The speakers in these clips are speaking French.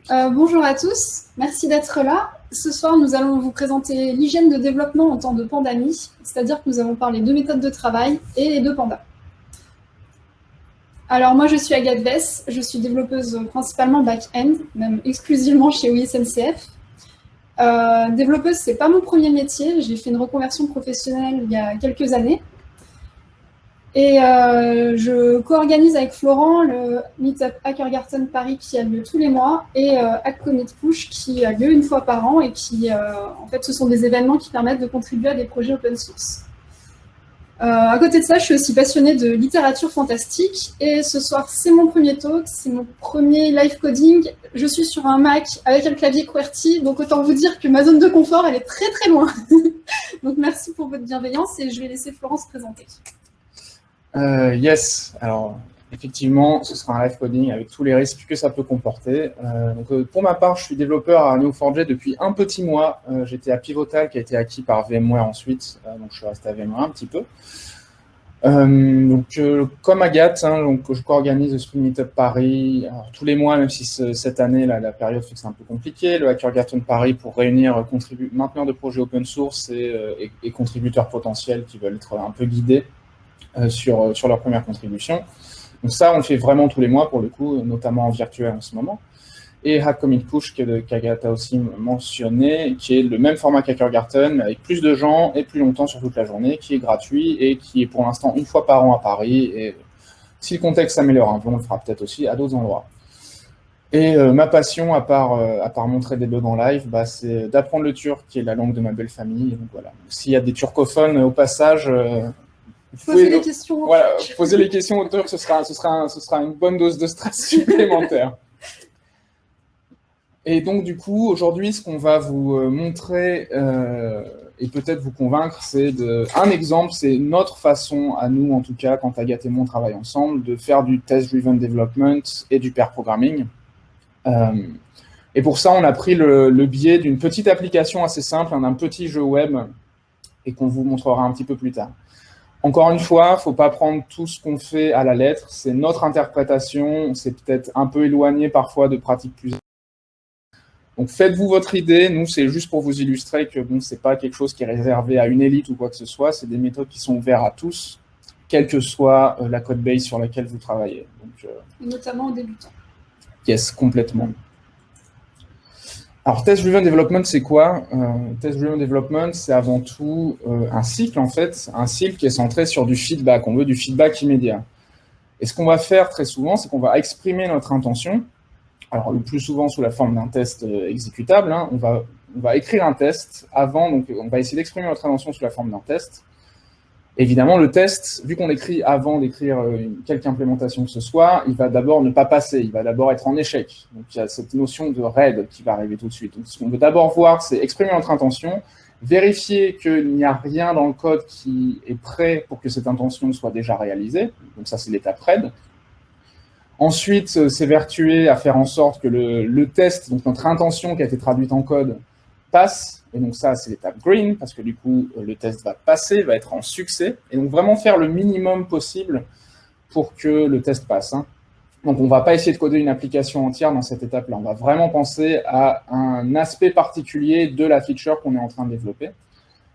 Bonjour à tous, merci d'être là. Ce soir, nous allons vous présenter l'hygiène de développement en temps de pandémie, c'est-à-dire que nous allons parler de méthodes de travail et de Panda. Alors moi, je suis Agathe Bess, je suis développeuse principalement back-end, même exclusivement chez OUI-SNCF. Développeuse, c'est pas mon premier métier, j'ai fait une reconversion professionnelle il y a quelques années. Et je co-organise avec Florent le Meetup Hackergarten Paris qui a lieu tous les mois et Hack Commit Push qui a lieu une fois par an et qui, en fait, ce sont des événements qui permettent de contribuer à des projets open source. À côté de ça, je suis aussi passionnée de littérature fantastique et ce soir, c'est mon premier talk, c'est mon premier live coding. Je suis sur un Mac avec un clavier QWERTY, donc autant vous dire que ma zone de confort, elle est très très loin. Donc merci pour votre bienveillance et je vais laisser Florent se présenter. Yes, alors effectivement, ce sera un live coding avec tous les risques que ça peut comporter. Pour ma part, je suis développeur à Neo4j depuis un petit mois. J'étais à Pivotal qui a été acquis par VMware ensuite, donc je suis resté à VMware un petit peu. Comme Agathe, je co-organise le Spring Meetup Paris tous les mois, même si cette année, la période fait que c'est un peu compliqué. Le Hackergarten Paris pour réunir mainteneurs de projets open source et contributeurs potentiels qui veulent être un peu guidés sur leur première contribution. Donc ça, on le fait vraiment tous les mois pour le coup, notamment en virtuel en ce moment. Et Hack Commit Push, qu'Agathe a aussi mentionné, qui est le même format qu'Hackergarten, mais avec plus de gens et plus longtemps sur toute la journée, qui est gratuit et qui est pour l'instant une fois par an à Paris. Et si le contexte s'améliore un peu, on le fera peut-être aussi à d'autres endroits. Et ma passion, à part montrer des bugs en live, c'est d'apprendre le turc, qui est la langue de ma belle famille. Donc voilà. S'il y a des turcophones au passage, Poser les questions. Voilà, poser les questions au turc, ce sera une bonne dose de stress supplémentaire. Et donc, du coup, aujourd'hui, ce qu'on va vous montrer et peut-être vous convaincre, c'est un exemple, c'est notre façon, à nous en tout cas, quand Agathe et moi on travaille ensemble, de faire du test-driven development et du pair programming. Et pour ça, on a pris le biais d'une petite application assez simple, d'un petit jeu web, et qu'on vous montrera un petit peu plus tard. Encore une fois, il ne faut pas prendre tout ce qu'on fait à la lettre. C'est notre interprétation. C'est peut-être un peu éloigné parfois de pratiques plus. Donc, faites-vous votre idée. Nous, c'est juste pour vous illustrer que ce n'est pas quelque chose qui est réservé à une élite ou quoi que ce soit. C'est des méthodes qui sont ouvertes à tous, quelle que soit la code base sur laquelle vous travaillez. Donc, notamment aux débutants. Yes, complètement. Alors, Test-Driven Development, c'est quoi? Test-Driven Development, c'est avant tout un cycle, en fait, un cycle qui est centré sur du feedback. On veut du feedback immédiat. Et ce qu'on va faire très souvent, c'est qu'on va exprimer notre intention, alors le plus souvent sous la forme d'un test exécutable. On va écrire un test avant, donc on va essayer d'exprimer notre intention sous la forme d'un test. Évidemment, le test, vu qu'on écrit avant d'écrire quelque implémentation que ce soit, il va d'abord ne pas passer, il va d'abord être en échec. Donc, il y a cette notion de RAID qui va arriver tout de suite. Donc, ce qu'on veut d'abord voir, c'est exprimer notre intention, vérifier qu'il n'y a rien dans le code qui est prêt pour que cette intention soit déjà réalisée. Donc, ça, c'est l'étape RAID. Ensuite, s'évertuer à faire en sorte que le test, donc notre intention qui a été traduite en code, passe. Et donc ça, c'est l'étape green, parce que du coup, le test va passer, va être en succès. Et donc vraiment faire le minimum possible pour que le test passe. Donc on ne va pas essayer de coder une application entière dans cette étape-là. On va vraiment penser à un aspect particulier de la feature qu'on est en train de développer.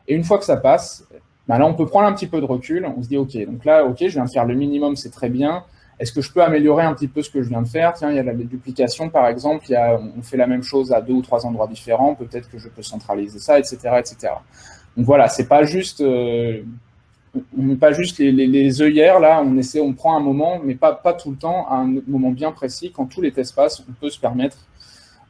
Et une fois que ça passe, là, on peut prendre un petit peu de recul. On se dit, OK, donc là, OK, je viens de faire le minimum, c'est très bien. Est-ce que je peux améliorer un petit peu ce que je viens de faire? Tiens, il y a la duplication, par exemple, on fait la même chose à 2 ou 3 endroits différents, peut-être que je peux centraliser ça, etc. etc. Donc voilà, c'est pas juste, on n'est pas juste les œillères, là, on prend un moment, mais pas tout le temps, à un moment bien précis. Quand tous les tests passent, on peut se permettre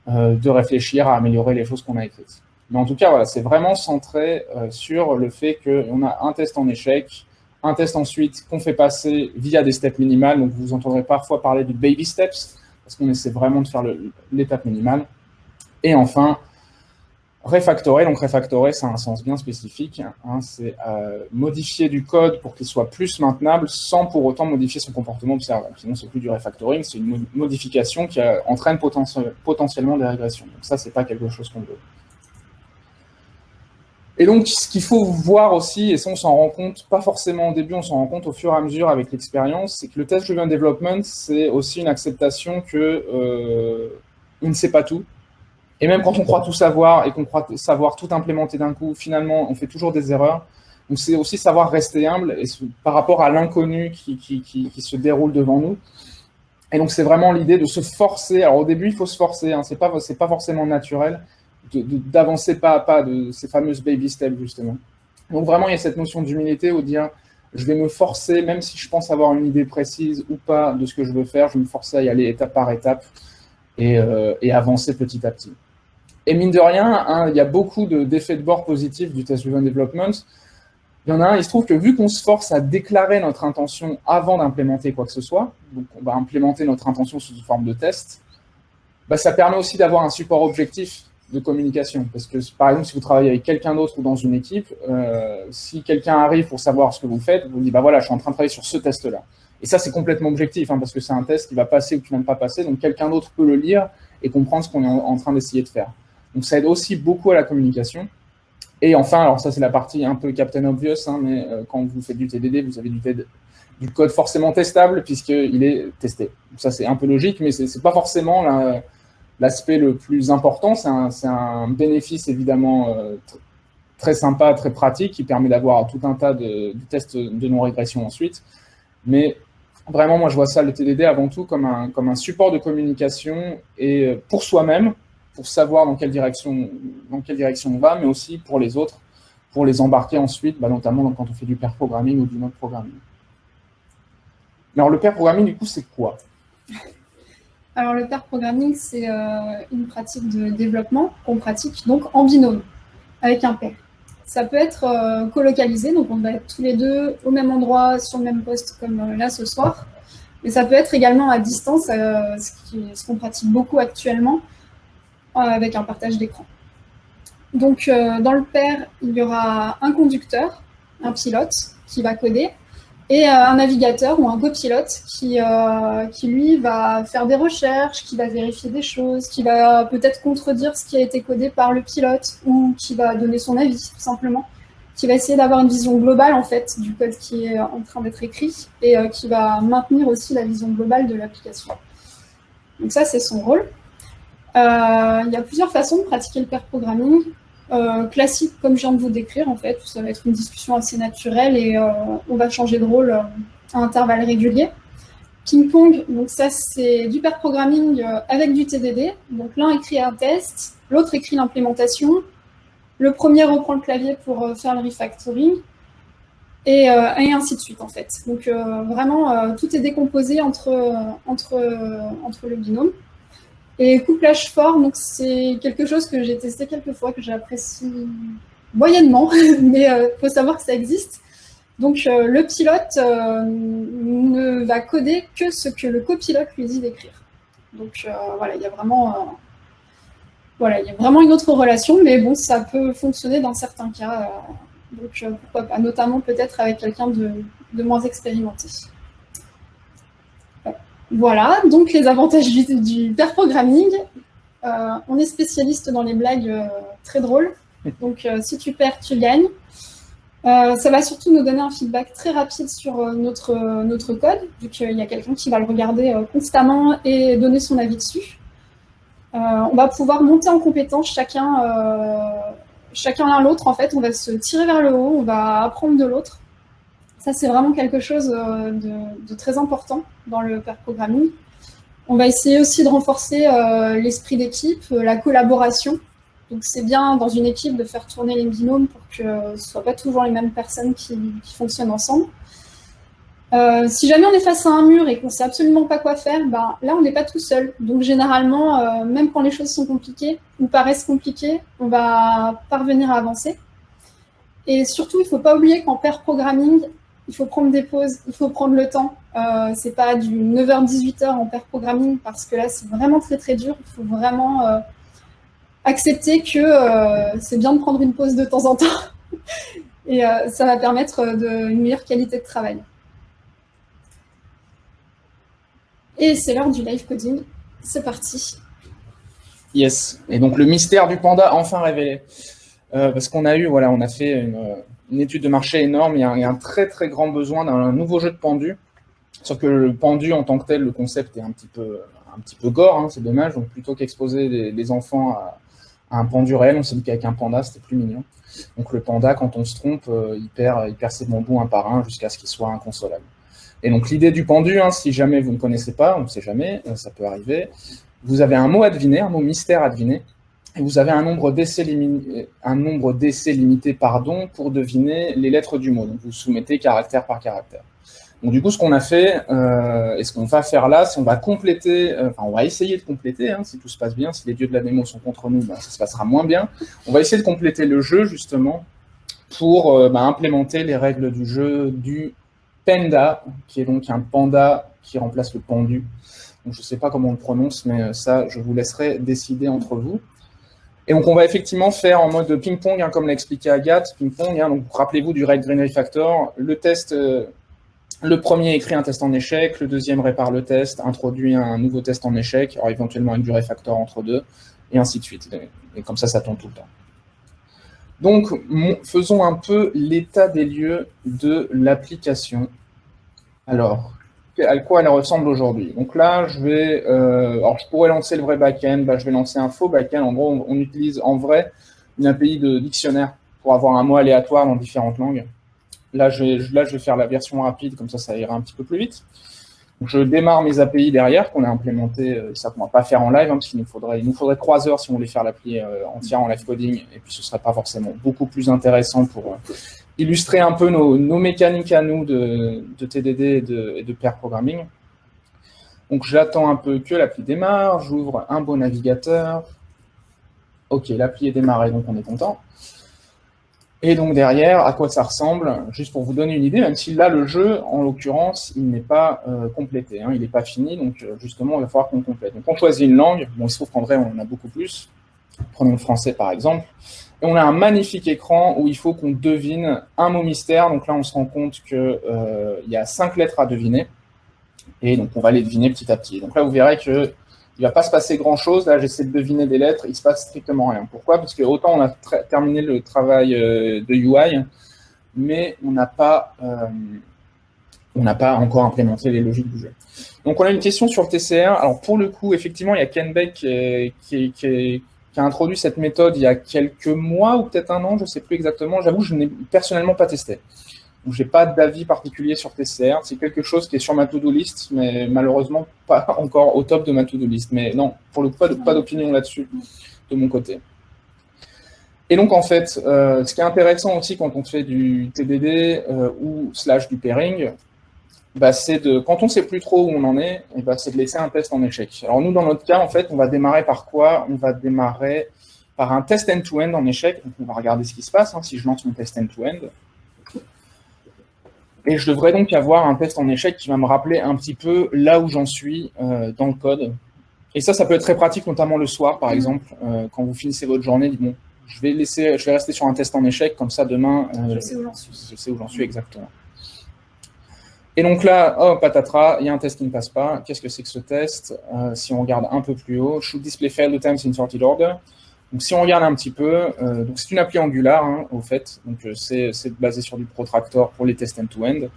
de réfléchir à améliorer les choses qu'on a écrites. Mais en tout cas, voilà, c'est vraiment centré sur le fait qu'on a un test en échec, un test ensuite qu'on fait passer via des steps minimales. Donc, vous entendrez parfois parler de baby steps, parce qu'on essaie vraiment de faire l'étape minimale. Et enfin, refactorer. Donc, refactorer, c'est un sens bien spécifique. C'est modifier du code pour qu'il soit plus maintenable sans pour autant modifier son comportement observable. Sinon, c'est plus du refactoring, c'est une modification qui entraîne potentiellement des régressions. Donc, ça, c'est pas quelque chose qu'on veut. Et donc, ce qu'il faut voir aussi, et ça on s'en rend compte, pas forcément au début, on s'en rend compte au fur et à mesure avec l'expérience, c'est que le test-driven development, c'est aussi une acceptation que on ne sait pas tout. Et même quand on croit tout savoir et qu'on croit savoir tout implémenter d'un coup, finalement, on fait toujours des erreurs. Donc, c'est aussi savoir rester humble et par rapport à l'inconnu qui se déroule devant nous. Et donc, c'est vraiment l'idée de se forcer. Alors, au début, il faut se forcer. Hein, c'est pas forcément naturel d'avancer pas à pas de ces fameuses baby steps, justement. Donc, vraiment, il y a cette notion d'humilité où dire, je vais me forcer, même si je pense avoir une idée précise ou pas de ce que je veux faire, je vais me forcer à y aller étape par étape et avancer petit à petit. Et mine de rien, hein, il y a beaucoup d'effets de bord positifs du test-driven development. Il y en a un, il se trouve que vu qu'on se force à déclarer notre intention avant d'implémenter quoi que ce soit, donc on va implémenter notre intention sous forme de test, bah ça permet aussi d'avoir un support objectif de communication. Parce que, par exemple, si vous travaillez avec quelqu'un d'autre ou dans une équipe, si quelqu'un arrive pour savoir ce que vous faites, vous dites, bah voilà, je suis en train de travailler sur ce test-là. Et ça, c'est complètement objectif, hein, parce que c'est un test qui va passer ou qui ne va pas passer, donc quelqu'un d'autre peut le lire et comprendre ce qu'on est en train d'essayer de faire. Donc ça aide aussi beaucoup à la communication. Et enfin, alors ça c'est la partie un peu Captain Obvious, hein, mais quand vous faites du TDD, vous avez du code forcément testable puisqu'il est testé. Donc ça c'est un peu logique, mais c'est pas forcément l'aspect le plus important. C'est un bénéfice évidemment très sympa, très pratique, qui permet d'avoir tout un tas de tests de non-régression ensuite. Mais vraiment, moi je vois ça, le TDD avant tout comme un support de communication et pour soi-même, pour savoir dans quelle direction on va, mais aussi pour les autres, pour les embarquer ensuite, bah, notamment quand on fait du pair programming ou du mode programming. Mais alors, le pair programming, du coup, c'est quoi? Alors, le pair programming, c'est une pratique de développement qu'on pratique donc en binôme, avec un pair. Ça peut être colocalisé, donc on va être tous les deux au même endroit, sur le même poste comme là ce soir. Mais ça peut être également à distance, ce qu'on pratique beaucoup actuellement, avec un partage d'écran. Donc, dans le pair, il y aura un conducteur, un pilote qui va coder, et un navigateur ou un copilote qui, lui, va faire des recherches, qui va vérifier des choses, qui va peut-être contredire ce qui a été codé par le pilote ou qui va donner son avis, tout simplement, qui va essayer d'avoir une vision globale, en fait, du code qui est en train d'être écrit et qui va maintenir aussi la vision globale de l'application. Donc ça, c'est son rôle. Il y a plusieurs façons de pratiquer le pair programming. Classique, comme je viens de vous décrire, en fait, où ça va être une discussion assez naturelle et on va changer de rôle à intervalles réguliers. Ping-pong, donc ça, c'est du pair programming avec du TDD. Donc l'un écrit un test, l'autre écrit l'implémentation. Le premier reprend le clavier pour faire le refactoring et ainsi de suite, en fait. Donc vraiment, tout est décomposé entre le binôme. Et couplage fort, donc c'est quelque chose que j'ai testé quelques fois, que j'apprécie moyennement, mais il faut savoir que ça existe. Donc le pilote ne va coder que ce que le copilote lui dit d'écrire. Donc voilà, il y a vraiment une autre relation, mais bon, ça peut fonctionner dans certains cas. Donc pourquoi pas, notamment peut-être avec quelqu'un de moins expérimenté. Voilà, donc les avantages du pair programming. On est spécialiste dans les blagues très drôles. Donc, si tu perds, tu gagnes. Ça va surtout nous donner un feedback très rapide sur notre code, vu qu'il y a quelqu'un qui va le regarder constamment et donner son avis dessus. On va pouvoir monter en compétence chacun l'un l'autre. En fait, on va se tirer vers le haut, on va apprendre de l'autre. Ça, c'est vraiment quelque chose de très important dans le pair programming. On va essayer aussi de renforcer l'esprit d'équipe, la collaboration. Donc, c'est bien dans une équipe de faire tourner les binômes pour que ce ne soient pas toujours les mêmes personnes qui fonctionnent ensemble. Si jamais on est face à un mur et qu'on ne sait absolument pas quoi faire, ben, là, on n'est pas tout seul. Donc, généralement, même quand les choses sont compliquées ou paraissent compliquées, on va parvenir à avancer. Et surtout, il ne faut pas oublier qu'en pair programming, il faut prendre des pauses, il faut prendre le temps. C'est pas du 9h-18h en pair programming parce que là, c'est vraiment très très dur. Il faut vraiment accepter que c'est bien de prendre une pause de temps en temps. Et ça va permettre une meilleure qualité de travail. Et c'est l'heure du live coding. C'est parti. Yes. Et donc, le mystère du panda enfin révélé. Parce qu'on a on a fait une étude de marché énorme. Il y a un très, très grand besoin d'un nouveau jeu de pendu. Sauf que le pendu en tant que tel, le concept est un un petit peu gore, hein, c'est dommage. Donc plutôt qu'exposer les enfants à un pendu réel, on s'est dit qu'avec un panda, c'était plus mignon. Donc le panda, quand on se trompe, il perd ses bambous un par un jusqu'à ce qu'il soit inconsolable. Et donc l'idée du pendu, hein, si jamais vous ne connaissez pas, on ne sait jamais, ça peut arriver, vous avez un mot à deviner, un mot mystère à deviner, et vous avez un nombre d'essais limité pour deviner les lettres du mot. Donc vous soumettez caractère par caractère. Donc du coup, ce qu'on a fait, et ce qu'on va faire là, c'est on va compléter, on va essayer de compléter, hein, si tout se passe bien, si les dieux de la mémo sont contre nous, ça se passera moins bien. On va essayer de compléter le jeu, justement, pour implémenter les règles du jeu du Penda, qui est donc un panda qui remplace le pendu. Donc je ne sais pas comment on le prononce, mais ça, je vous laisserai décider entre vous. Et donc, on va effectivement faire en mode ping-pong, hein, comme l'a expliqué Agathe, ping-pong. Hein, donc, rappelez-vous du Red Green Refactor. Le test, le premier écrit un test en échec, le deuxième répare le test, introduit un nouveau test en échec, alors éventuellement avec du refactor entre deux, et ainsi de suite. Et comme ça tourne tout le temps. Donc, faisons un peu l'état des lieux de l'application. Alors, à quoi elle ressemble aujourd'hui? Donc là, je pourrais lancer le vrai back-end, je vais lancer un faux back-end. En gros, on utilise en vrai une API de dictionnaire pour avoir un mot aléatoire dans différentes langues. Là, je vais faire la version rapide, comme ça ira un petit peu plus vite. Donc, je démarre mes API derrière, qu'on a implémenté, ça qu'on ne va pas faire en live, hein, parce qu'il nous faudrait 3 heures si on voulait faire l'appli entière en live coding, et puis ce ne serait pas forcément beaucoup plus intéressant pour illustrer un peu nos mécaniques à nous de TDD et de pair programming. Donc, j'attends un peu que l'appli démarre, j'ouvre un beau navigateur. OK, l'appli est démarrée, donc on est content. Et donc derrière, à quoi ça ressemble? Juste pour vous donner une idée, même si là, le jeu, en l'occurrence, il n'est pas complété, hein, il n'est pas fini, donc justement, il va falloir qu'on complète. Donc on choisit une langue, bon, il se trouve qu'en vrai, on en a beaucoup plus. Prenons le français, par exemple. Et on a un magnifique écran où il faut qu'on devine un mot mystère. Donc là, on se rend compte qu'il y a 5 lettres à deviner. Et donc, on va les deviner petit à petit. Donc là, vous verrez qu'il ne va pas se passer grand-chose. Là, j'essaie de deviner des lettres. Il ne se passe strictement rien. Pourquoi? Parce que autant on a terminé le travail de UI, mais on n'a pas encore implémenté les logiques du jeu. Donc, on a une question sur le TCR. Alors, pour le coup, effectivement, il y a Ken Beck qui a introduit cette méthode il y a quelques mois ou peut-être un an, je ne sais plus exactement. J'avoue, je n'ai personnellement pas testé. Donc, je n'ai pas d'avis particulier sur TCR. C'est quelque chose qui est sur ma to-do list, mais malheureusement pas encore au top de ma to-do list. Mais non, pour le coup, pas d'opinion là-dessus de mon côté. Et donc, en fait, ce qui est intéressant aussi quand on fait du TDD ou / du pairing, c'est quand on ne sait plus trop où on en est, c'est de laisser un test en échec. Alors nous, dans notre cas, en fait, on va démarrer par quoi? On va démarrer par un test end-to-end en échec. Donc, on va regarder ce qui se passe, hein, si je lance mon test end-to-end. Et je devrais donc avoir un test en échec qui va me rappeler un petit peu là où j'en suis dans le code. Et ça peut être très pratique, notamment le soir, par exemple, quand vous finissez votre journée, dites, bon, je vais rester sur un test en échec, comme ça, demain, je sais où j'en suis. Je sais où j'en suis exactement. Et donc là, oh, patatras, il y a un test qui ne passe pas. Qu'est-ce que c'est que ce test? Si on regarde un peu plus haut, should display failed items in sorted order. Donc si on regarde un petit peu, donc c'est une appli Angular, hein, au fait. Donc c'est basé sur du Protractor pour les tests end-to-end.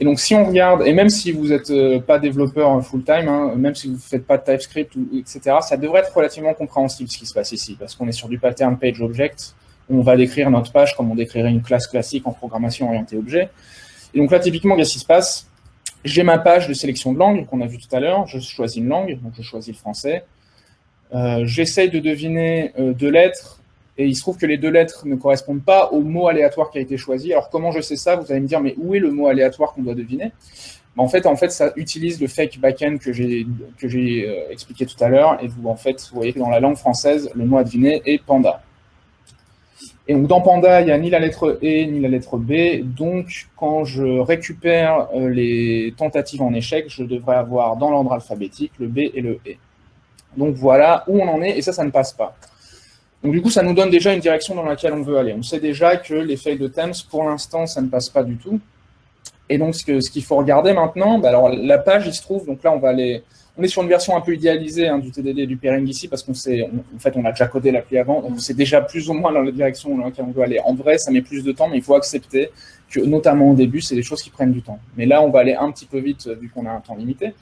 Et donc si on regarde, et même si vous n'êtes pas développeur full-time, hein, même si vous ne faites pas de TypeScript, etc., ça devrait être relativement compréhensible ce qui se passe ici, parce qu'on est sur du pattern page object, où on va décrire notre page comme on décrirait une classe classique en programmation orientée objet. Et donc là, typiquement, qu'est-ce qui se passe? J'ai ma page de sélection de langue qu'on a vu tout à l'heure. Je choisis une langue, donc je choisis le français. J'essaye de deviner 2 lettres, et il se trouve que les 2 lettres ne correspondent pas au mot aléatoire qui a été choisi. Alors, comment je sais ça? Vous allez me dire, mais où est le mot aléatoire qu'on doit deviner? En fait, ça utilise le fake backend que j'ai expliqué tout à l'heure, et vous voyez que dans la langue française, le mot à deviner est panda. Et donc, dans Panda, il n'y a ni la lettre E, ni la lettre B. Donc, quand je récupère les tentatives en échec, je devrais avoir dans l'ordre alphabétique le B et le E. Donc, voilà où on en est, et ça ne passe pas. Donc, du coup, ça nous donne déjà une direction dans laquelle on veut aller. On sait déjà que les failed attempts, pour l'instant, ça ne passe pas du tout. Et donc, ce qu'il faut regarder maintenant, alors la page, il se trouve, donc là, on est sur une version un peu idéalisée, hein, du TDD et du pairing ici, parce on a déjà codé l'appli avant, donc on sait déjà plus ou moins dans la direction dans laquelle on veut aller. En vrai, ça met plus de temps, mais il faut accepter que, notamment au début, c'est des choses qui prennent du temps. Mais là, on va aller un petit peu vite, vu qu'on a un temps limité.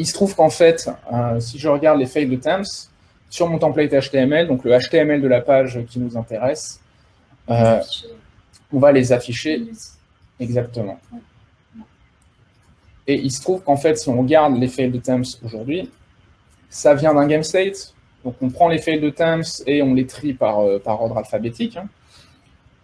il se trouve qu'en fait, si je regarde les failed attempts, sur mon template HTML, donc le HTML de la page qui nous intéresse, on va les afficher exactement. Et il se trouve qu'en fait, si on regarde les failed attempts aujourd'hui, ça vient d'un game state. Donc on prend les failed attempts et on les trie par ordre alphabétique, hein,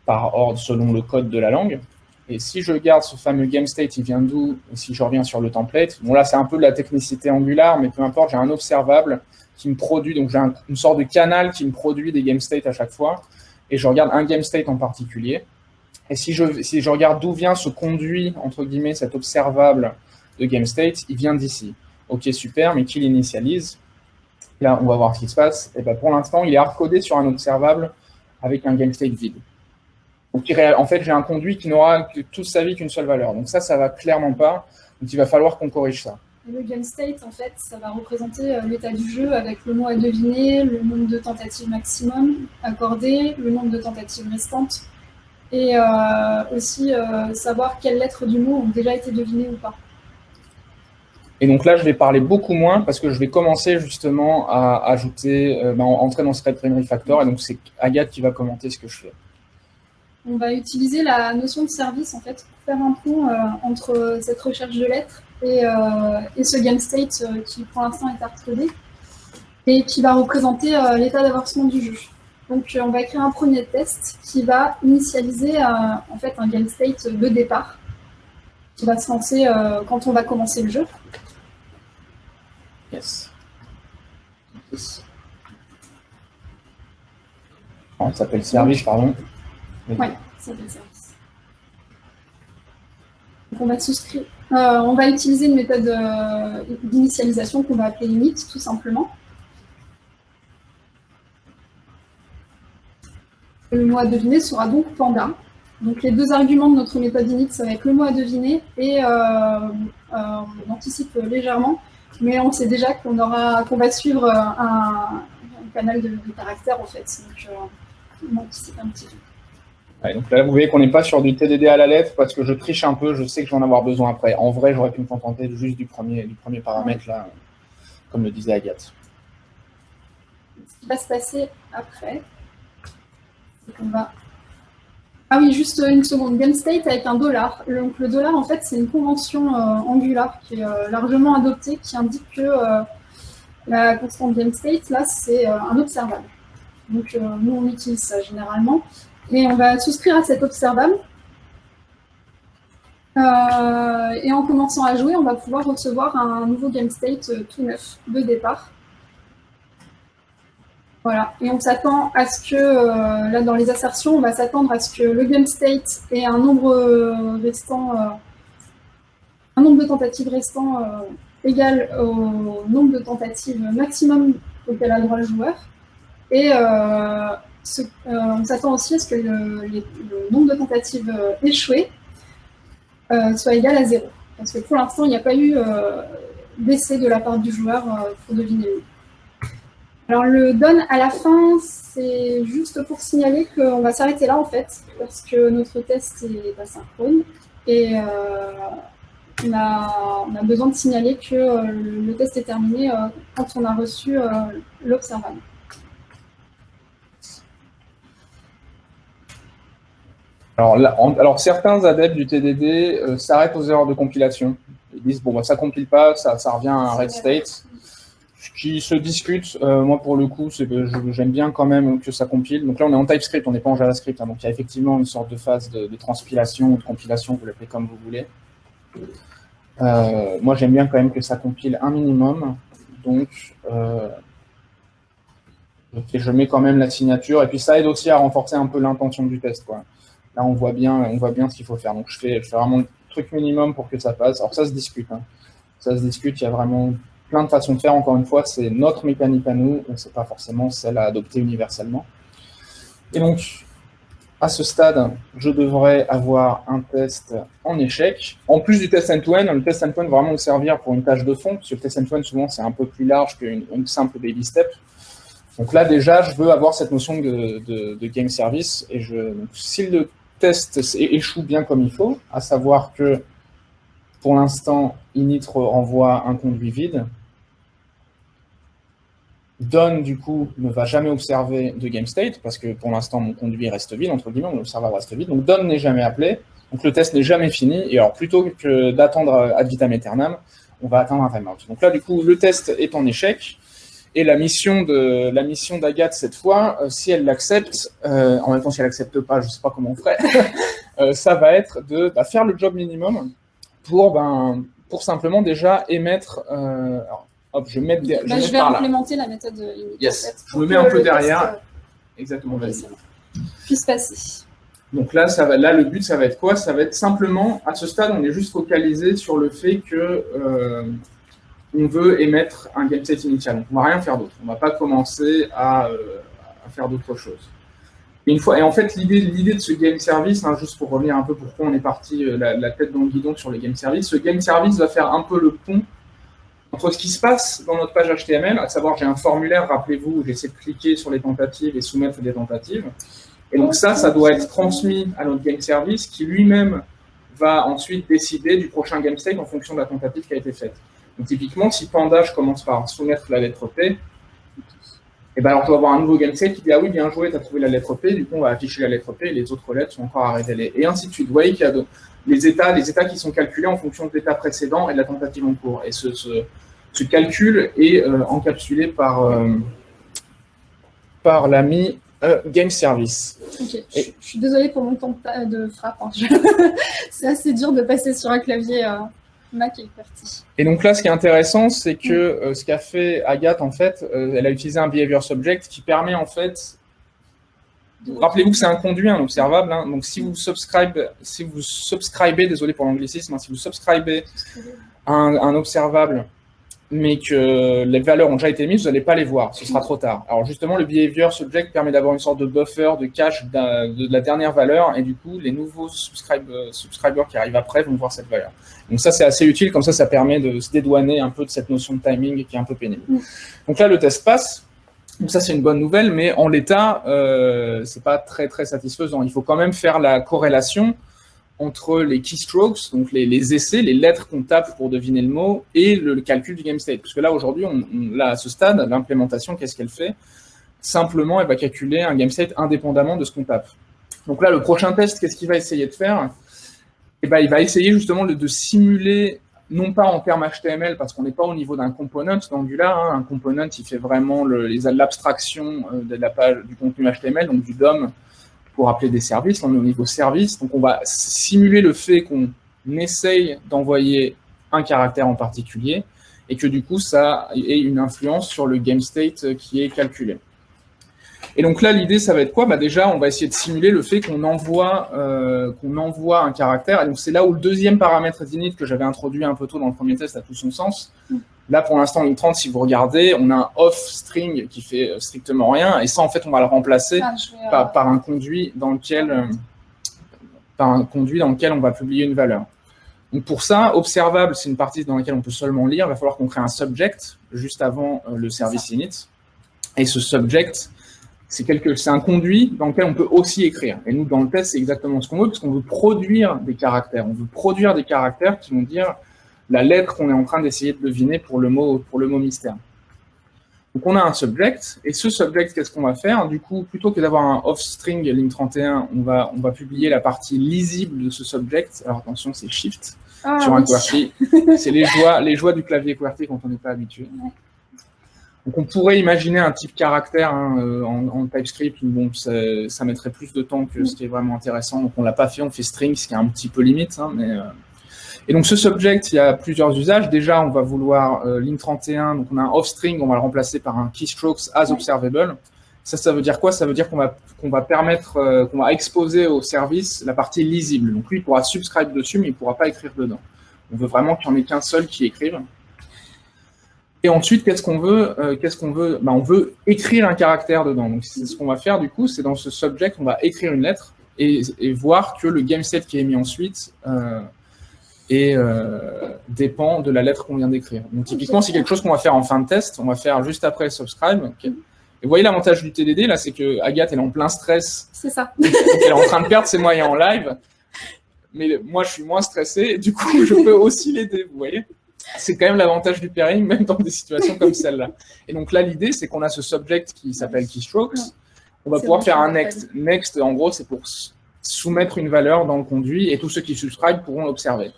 par ordre selon le code de la langue. Et si je garde ce fameux game state, il vient d'où? Si je reviens sur le template, bon là c'est un peu de la technicité Angular, mais peu importe, j'ai un observable qui me produit, donc j'ai une sorte de canal qui me produit des game states à chaque fois, et je regarde un game state en particulier. Et si je regarde d'où vient ce conduit, entre guillemets, cet observable de game state, il vient d'ici. Ok, super, mais qui l'initialise? Là, on va voir ce qui se passe. Et ben, pour l'instant, il est hardcodé sur un observable avec un game state vide. Donc, en fait, j'ai un conduit qui n'aura toute sa vie qu'une seule valeur. Donc ça va clairement pas. Donc, il va falloir qu'on corrige ça. Et le game state, en fait, ça va représenter l'état du jeu avec le mot à deviner, le nombre de tentatives maximum accordées, le nombre de tentatives restantes, et aussi savoir quelles lettres du mot ont déjà été devinées ou pas. Et donc là, je vais parler beaucoup moins parce que je vais commencer justement à ajouter, entrer dans ce Red Primary Factor, et donc c'est Agathe qui va commenter ce que je fais. On va utiliser la notion de service en fait pour faire un pont entre cette recherche de lettres et ce game state qui pour l'instant est hardcodé et qui va représenter l'état d'avancement du jeu. Donc on va écrire un premier test qui va initialiser en fait un game state de départ qui va se lancer quand on va commencer le jeu. Yes. Oh, ça s'appelle service, pardon. Oui, ça s'appelle service. Donc on va souscrire. On va utiliser une méthode d'initialisation qu'on va appeler init, tout simplement. Le mot à deviner sera donc panda. Donc les deux arguments de notre méthode init, ça va être le mot à deviner et on anticipe légèrement, mais on sait déjà qu'on va suivre un canal de caractères en fait. Donc on anticipe un petit peu. Ouais, donc là, vous voyez qu'on n'est pas sur du TDD à la lettre parce que je triche un peu, je sais que je vais en avoir besoin après. En vrai, j'aurais pu me contenter juste du premier paramètre, là, comme le disait Agathe. Ce qui va se passer après, c'est qu'on va... Ah oui, juste une seconde. Game state avec un dollar. Donc le dollar, en fait, c'est une convention Angular qui est largement adoptée, qui indique que la constante game state, là, c'est un observable. Donc nous, on utilise ça généralement. Et on va souscrire à cet observable. Et en commençant à jouer, on va pouvoir recevoir un nouveau game state tout neuf de départ. Voilà. Et on s'attend à ce que, là dans les assertions, on va s'attendre à ce que le game state ait un nombre restant, un nombre de tentatives restant égal au nombre de tentatives maximum auquel a droit le joueur. Et on s'attend aussi à ce que le nombre de tentatives échouées soit égal à 0. Parce que pour l'instant, il n'y a pas eu d'essai de la part du joueur pour deviner le mot. Alors le done à la fin, c'est juste pour signaler qu'on va s'arrêter là en fait, parce que notre test est asynchrone. Et on a besoin de signaler que le test est terminé quand on a reçu l'observable. Alors, certains adeptes du TDD s'arrêtent aux erreurs de compilation. Ils disent, bon, bah, ça compile pas, ça revient à un red state. Ce qui se discute, moi pour le coup, j'aime bien quand même que ça compile. Donc là, on est en TypeScript, on n'est pas en JavaScript. Hein, donc il y a effectivement une sorte de phase de transpilation ou de compilation, vous l'appelez comme vous voulez. Moi, j'aime bien quand même que ça compile un minimum. Donc, je mets quand même la signature. Et puis ça aide aussi à renforcer un peu l'intention du test, quoi. Là, on voit bien ce qu'il faut faire. Donc, je fais vraiment le truc minimum pour que ça passe. Alors, ça se discute. Hein. Ça se discute. Il y a vraiment plein de façons de faire. Encore une fois, c'est notre mécanique à nous. Ce n'est pas forcément celle à adopter universellement. Et donc, à ce stade, je devrais avoir un test en échec. En plus du test end-to-end, le test end-to-end va vraiment nous servir pour une tâche de fond, parce que le test end-to-end, souvent, c'est un peu plus large qu'une simple baby step. Donc là, déjà, je veux avoir cette notion de game service. Et si le test échoue bien comme il faut, à savoir que Pour l'instant, init renvoie un conduit vide. Done, du coup, ne va jamais observer de GameState, parce que pour l'instant, mon conduit reste vide, entre guillemets, mon observable reste vide. Donc, done n'est jamais appelé. Donc, le test n'est jamais fini. Et alors, plutôt que d'attendre ad vitam aeternam, on va attendre un timeout. Donc là, du coup, le test est en échec. Et la mission d'Agathe, cette fois, si elle l'accepte, en même temps, si elle l'accepte pas, je sais pas comment on ferait, ça va être de faire le job minimum pour simplement déjà émettre... alors, hop, je vais implémenter la méthode init. Yes, en fait, je me mets un peu derrière. Test, exactement, vas-y. Puisse passer. Donc là, le but, ça va être quoi? Ça va être simplement, à ce stade, on est juste focalisé sur le fait que on veut émettre un game state initial. Donc, on ne va rien faire d'autre. On ne va pas commencer à faire d'autres choses. Et en fait, l'idée de ce game service, juste pour revenir un peu pourquoi on est parti la tête dans le guidon sur les game service, ce game service va faire un peu le pont entre ce qui se passe dans notre page HTML, à savoir j'ai un formulaire, rappelez-vous, où j'essaie de cliquer sur les tentatives et soumettre des tentatives. Et donc ça doit être transmis à notre game service qui lui-même va ensuite décider du prochain game state en fonction de la tentative qui a été faite. Donc typiquement, si Panda, je commence par soumettre la lettre P, et alors tu vas avoir un nouveau game state qui dit « Ah oui, bien joué, tu as trouvé la lettre P », du coup on va afficher la lettre P et les autres lettres sont encore à révéler. Et ainsi de suite. Vous voyez qu'il y a les états qui sont calculés en fonction de l'état précédent et de la tentative en cours. Et ce calcul est encapsulé par l'ami Game Service. Ok, je suis désolée pour mon temps de frappe. Hein. C'est assez dur de passer sur un clavier Mac et QWERTY. Et donc là, ce qui est intéressant, c'est que ce qu'a fait Agathe, en fait, elle a utilisé un behavior subject qui permet, en fait, rappelez-vous que c'est un conduit, un observable. Hein, donc si vous subscribez, désolé pour l'anglicisme, si vous subscribez un observable, mais que les valeurs ont déjà été mises, vous n'allez pas les voir, ce sera trop tard. Alors justement, le behavior subject permet d'avoir une sorte de buffer, de cache de la dernière valeur, et du coup, les nouveaux subscribers qui arrivent après vont voir cette valeur. Donc ça, c'est assez utile, comme ça permet de se dédouaner un peu de cette notion de timing qui est un peu pénible. Donc là, le test passe, donc ça, c'est une bonne nouvelle, mais en l'état, c'est pas très, très satisfaisant. Il faut quand même faire la corrélation entre les keystrokes, donc les essais, les lettres qu'on tape pour deviner le mot, et le calcul du game state. Parce que là, aujourd'hui, là, à ce stade, l'implémentation, qu'est-ce qu'elle fait? Simplement, elle va calculer un game state indépendamment de ce qu'on tape. Donc là, le prochain test, qu'est-ce qu'il va essayer de faire? Il va essayer justement de simuler, non pas en termes HTML, parce qu'on n'est pas au niveau d'un component d'Angular. Hein, un component, il fait vraiment l'abstraction de la page du contenu HTML, donc du DOM, pour appeler des services, on est au niveau service, donc on va simuler le fait qu'on essaye d'envoyer un caractère en particulier et que du coup ça ait une influence sur le game state qui est calculé. Et donc là l'idée ça va être quoi? Déjà on va essayer de simuler le fait qu'on envoie un caractère, et donc c'est là où le deuxième paramètre d'init que j'avais introduit un peu tôt dans le premier test a tout son sens. Là, pour l'instant, ligne 30, si vous regardez, on a un off string qui fait strictement rien, et ça, en fait, on va le remplacer par un conduit dans lequel on va publier une valeur. Donc pour ça, observable, c'est une partie dans laquelle on peut seulement lire. Il va falloir qu'on crée un subject juste avant le service init. Et ce subject, c'est un conduit dans lequel on peut aussi écrire. Et nous, dans le test, c'est exactement ce qu'on veut, parce qu'on veut produire des caractères. On veut produire des caractères qui vont dire la lettre qu'on est en train d'essayer de deviner pour le mot mystère. Donc on a un subject, et ce subject, qu'est-ce qu'on va faire? Du coup, plutôt que d'avoir un off-string ligne 31, on va publier la partie lisible de ce subject. Alors attention, c'est Shift sur un QWERTY. C'est les joies du clavier QWERTY quand on n'est pas habitué. Donc on pourrait imaginer un type caractère en TypeScript, bon, ça mettrait plus de temps que ce qui est vraiment intéressant. Donc on ne l'a pas fait, on fait string, ce qui est un petit peu limite, mais... Et donc ce subject, il y a plusieurs usages. Déjà, on va vouloir ligne 31, donc on a un off-string, on va le remplacer par un keystrokes as observable. Ça veut dire quoi? Ça veut dire qu'on va exposer au service la partie lisible. Donc lui, il pourra subscribe dessus, mais il ne pourra pas écrire dedans. On veut vraiment qu'il n'y en ait qu'un seul qui écrive. Et ensuite, qu'est-ce qu'on veut? On veut écrire un caractère dedans. Donc c'est ce qu'on va faire du coup, c'est dans ce subject, on va écrire une lettre et voir que le game set qui est mis ensuite dépend de la lettre qu'on vient d'écrire. Donc typiquement, c'est quelque chose qu'on va faire en fin de test, on va faire juste après subscribe. Et vous voyez l'avantage du TDD, là, c'est que Agathe, elle est en plein stress. C'est ça. Donc, elle est en train de perdre ses moyens en live. mais moi, je suis moins stressé, et du coup, je peux aussi l'aider, vous voyez. C'est quand même l'avantage du pairing, même dans des situations comme celle-là. Et donc là, l'idée, c'est qu'on a ce subject qui s'appelle keystrokes. On va pouvoir faire un next. Next, en gros, c'est pour soumettre une valeur dans le conduit, et tous ceux qui subscribent pourront l'observer.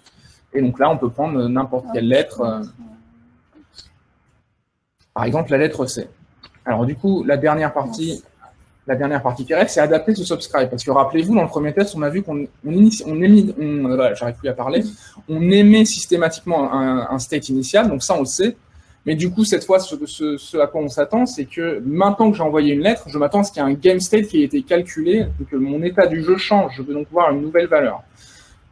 Et donc là, on peut prendre n'importe quelle lettre. Par exemple, la lettre C. Alors du coup, la dernière partie qui reste, c'est adapter ce subscribe. Parce que rappelez-vous, dans le premier test, on a vu j'arrive plus à parler, on émet systématiquement un state initial, donc ça on le sait. Mais du coup, cette fois, ce à quoi on s'attend, c'est que maintenant que j'ai envoyé une lettre, je m'attends à ce qu'il y ait un game state qui ait été calculé, et que mon état du jeu change. Je veux donc voir une nouvelle valeur.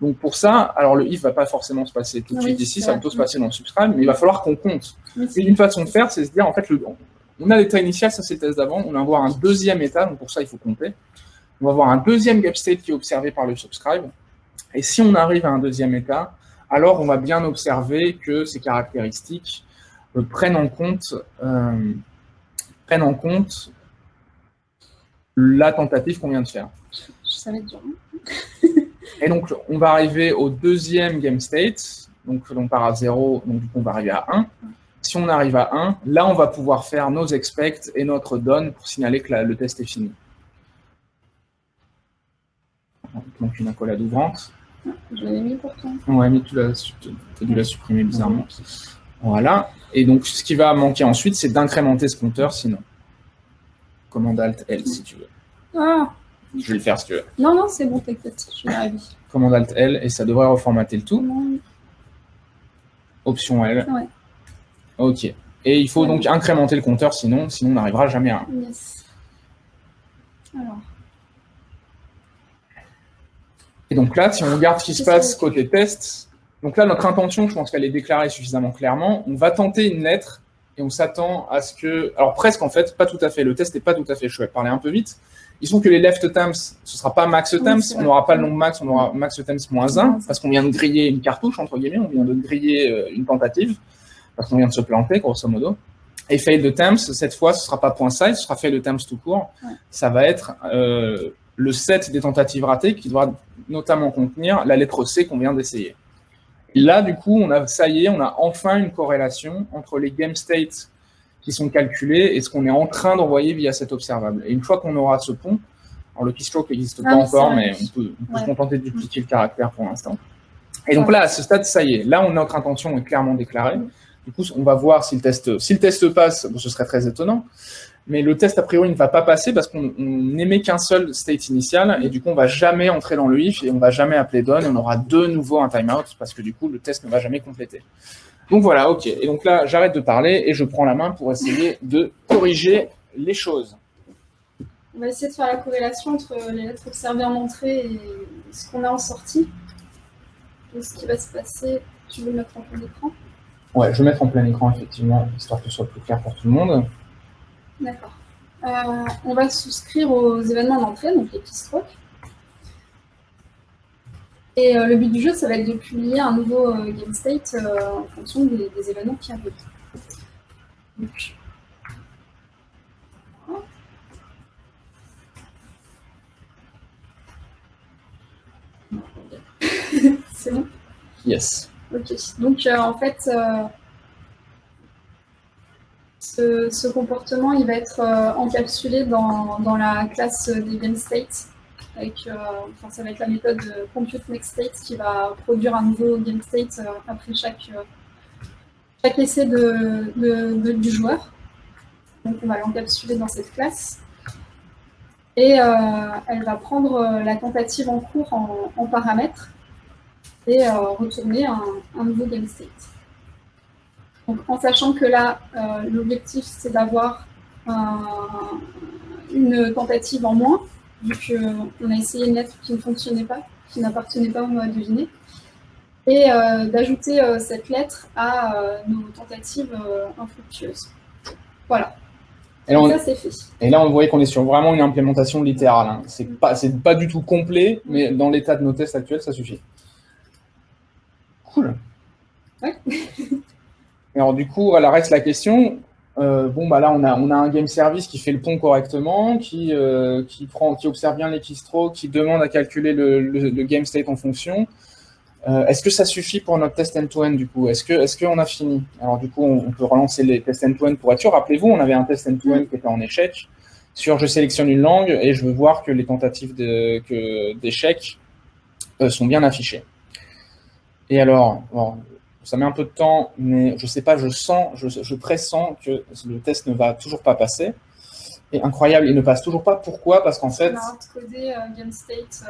Donc pour ça, alors le if va pas forcément se passer tout de suite ici, ça va plutôt se passer dans le subscribe, mais il va falloir qu'on compte. Et une façon de faire, c'est se dire, en fait, on a l'état initial, ça c'est le test d'avant, on va avoir un deuxième état, donc pour ça il faut compter. On va avoir un deuxième game state qui est observé par le subscribe, et si on arrive à un deuxième état, alors on va bien observer que ces caractéristiques prennent en compte la tentative qu'on vient de faire. Ça va être dur. Et donc, on va arriver au deuxième game state, donc on part à 0, donc du coup on va arriver à 1. Si on arrive à 1, là on va pouvoir faire nos expect et notre done pour signaler que le test est fini. Donc une accolade ouvrante. Je l'avais mis pourtant. Ouais, mais tu as dû la supprimer bizarrement. Voilà. Et donc ce qui va manquer ensuite, c'est d'incrémenter ce compteur sinon. Commande Alt L si tu veux. Ah. Je vais le faire si tu veux. Non, non, c'est bon, t'inquiète, je vais y arriver. Commande Alt L et ça devrait reformater le tout. Non. Option L. Ouais. Ok. Et il faut donc incrémenter le compteur, sinon on n'arrivera jamais à 1. Yes. Alors. Et donc là, si on regarde ce qui se passe côté test, donc là, notre intention, je pense qu'elle est déclarée suffisamment clairement. On va tenter une lettre et on s'attend à ce que... Alors presque en fait, pas tout à fait. Le test n'est pas tout à fait. Je vais parler un peu vite. Ils sont que les left temps, ce ne sera pas max temps, on n'aura pas le nombre max, on aura max temps moins 1, parce qu'on vient de griller une cartouche, entre guillemets, on vient de griller une tentative, parce qu'on vient de se planter, grosso modo. Et fail de temps, cette fois, ce ne sera pas point size, ce sera fail de temps tout court. Ça va être le set des tentatives ratées qui doit notamment contenir la lettre C qu'on vient d'essayer. Là, du coup, ça y est, on a enfin une corrélation entre les game states qui sont calculés et ce qu'on est en train d'envoyer via cet observable. Et une fois qu'on aura ce pont, alors le keystroke n'existe pas encore, mais on peut se contenter de dupliquer le caractère pour l'instant. Et donc là, à ce stade, ça y est, là, notre intention est clairement déclarée. Du coup, on va voir si le test passe, bon, ce serait très étonnant, mais le test, a priori, ne va pas passer parce qu'on n'émet qu'un seul state initial, et du coup, on ne va jamais entrer dans le if, et on ne va jamais appeler done, et on aura de nouveau un timeout, parce que du coup, le test ne va jamais compléter. Donc voilà, ok. Et donc là, j'arrête de parler et je prends la main pour essayer de corriger les choses. On va essayer de faire la corrélation entre les lettres observées en entrée et ce qu'on a en sortie. Donc, ce qui va se passer, tu veux le mettre en plein écran? Ouais, je vais mettre en plein écran, effectivement, histoire que ce soit plus clair pour tout le monde. D'accord. On va souscrire aux événements d'entrée, donc les keystrokes. Et le but du jeu, ça va être de publier un nouveau game state en fonction des événements qui arrivent. Donc, c'est bon? Yes. Ok. Donc, en fait, ce comportement, il va être encapsulé dans la classe des game states. Ça va être la méthode compute next state qui va produire un nouveau game state après chaque essai du joueur. Donc on va l'encapsuler dans cette classe. Et elle va prendre la tentative en cours en paramètres et retourner un nouveau game state. Donc en sachant que là, l'objectif c'est d'avoir une tentative en moins, vu qu'on a essayé une lettre qui ne fonctionnait pas, qui n'appartenait pas au mot à deviner, et d'ajouter cette lettre à nos tentatives infructueuses. Voilà. Et ça, c'est fait. Et là, on voit qu'on est sur vraiment une implémentation littérale. Hein. C'est pas du tout complet, mais dans l'état de nos tests actuels, ça suffit. Cool. Ouais. Alors du coup, il reste la question, bon, bah là, on a un game service qui fait le pont correctement, qui observe bien les keystrokes, qui demande à calculer le game state en fonction. Est-ce que ça suffit pour notre test end-to-end, du coup? Est-ce qu'on a fini? Alors, du coup, on peut relancer les tests end-to-end pour être sûr. Rappelez-vous, on avait un test end-to-end qui était en échec. Sur je sélectionne une langue et je veux voir que les tentatives d'échec sont bien affichées. Et alors, bon, ça met un peu de temps, mais je sais pas, je pressens que le test ne va toujours pas passer. Et incroyable, il ne passe toujours pas. Pourquoi? Parce qu'en fait... On a hardcodé game state.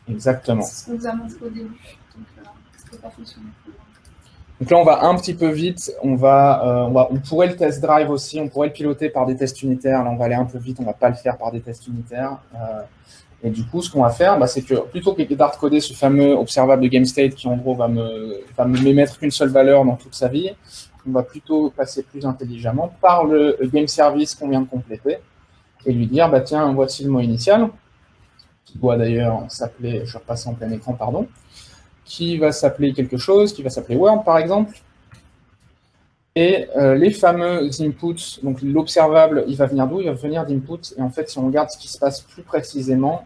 Exactement. C'est ce qu'on vous a montré au début. Donc, ça ne peut pas fonctionner. Donc là, on va un petit peu vite. On pourrait le test drive aussi. On pourrait le piloter par des tests unitaires. Là, on va aller un peu vite. On ne va pas le faire par des tests unitaires. Et du coup, ce qu'on va faire, c'est que plutôt que d'hardcoder ce fameux observable de GameState qui, en gros, va m'émettre qu'une seule valeur dans toute sa vie, on va plutôt passer plus intelligemment par le game service qu'on vient de compléter et lui dire, tiens, voici le mot initial, qui doit d'ailleurs s'appeler, je vais repasser en plein écran, pardon, qui va s'appeler quelque chose, qui va s'appeler Word, par exemple. Et les fameux inputs, donc l'observable, il va venir d'où? Il va venir d'input. Et en fait, si on regarde ce qui se passe plus précisément,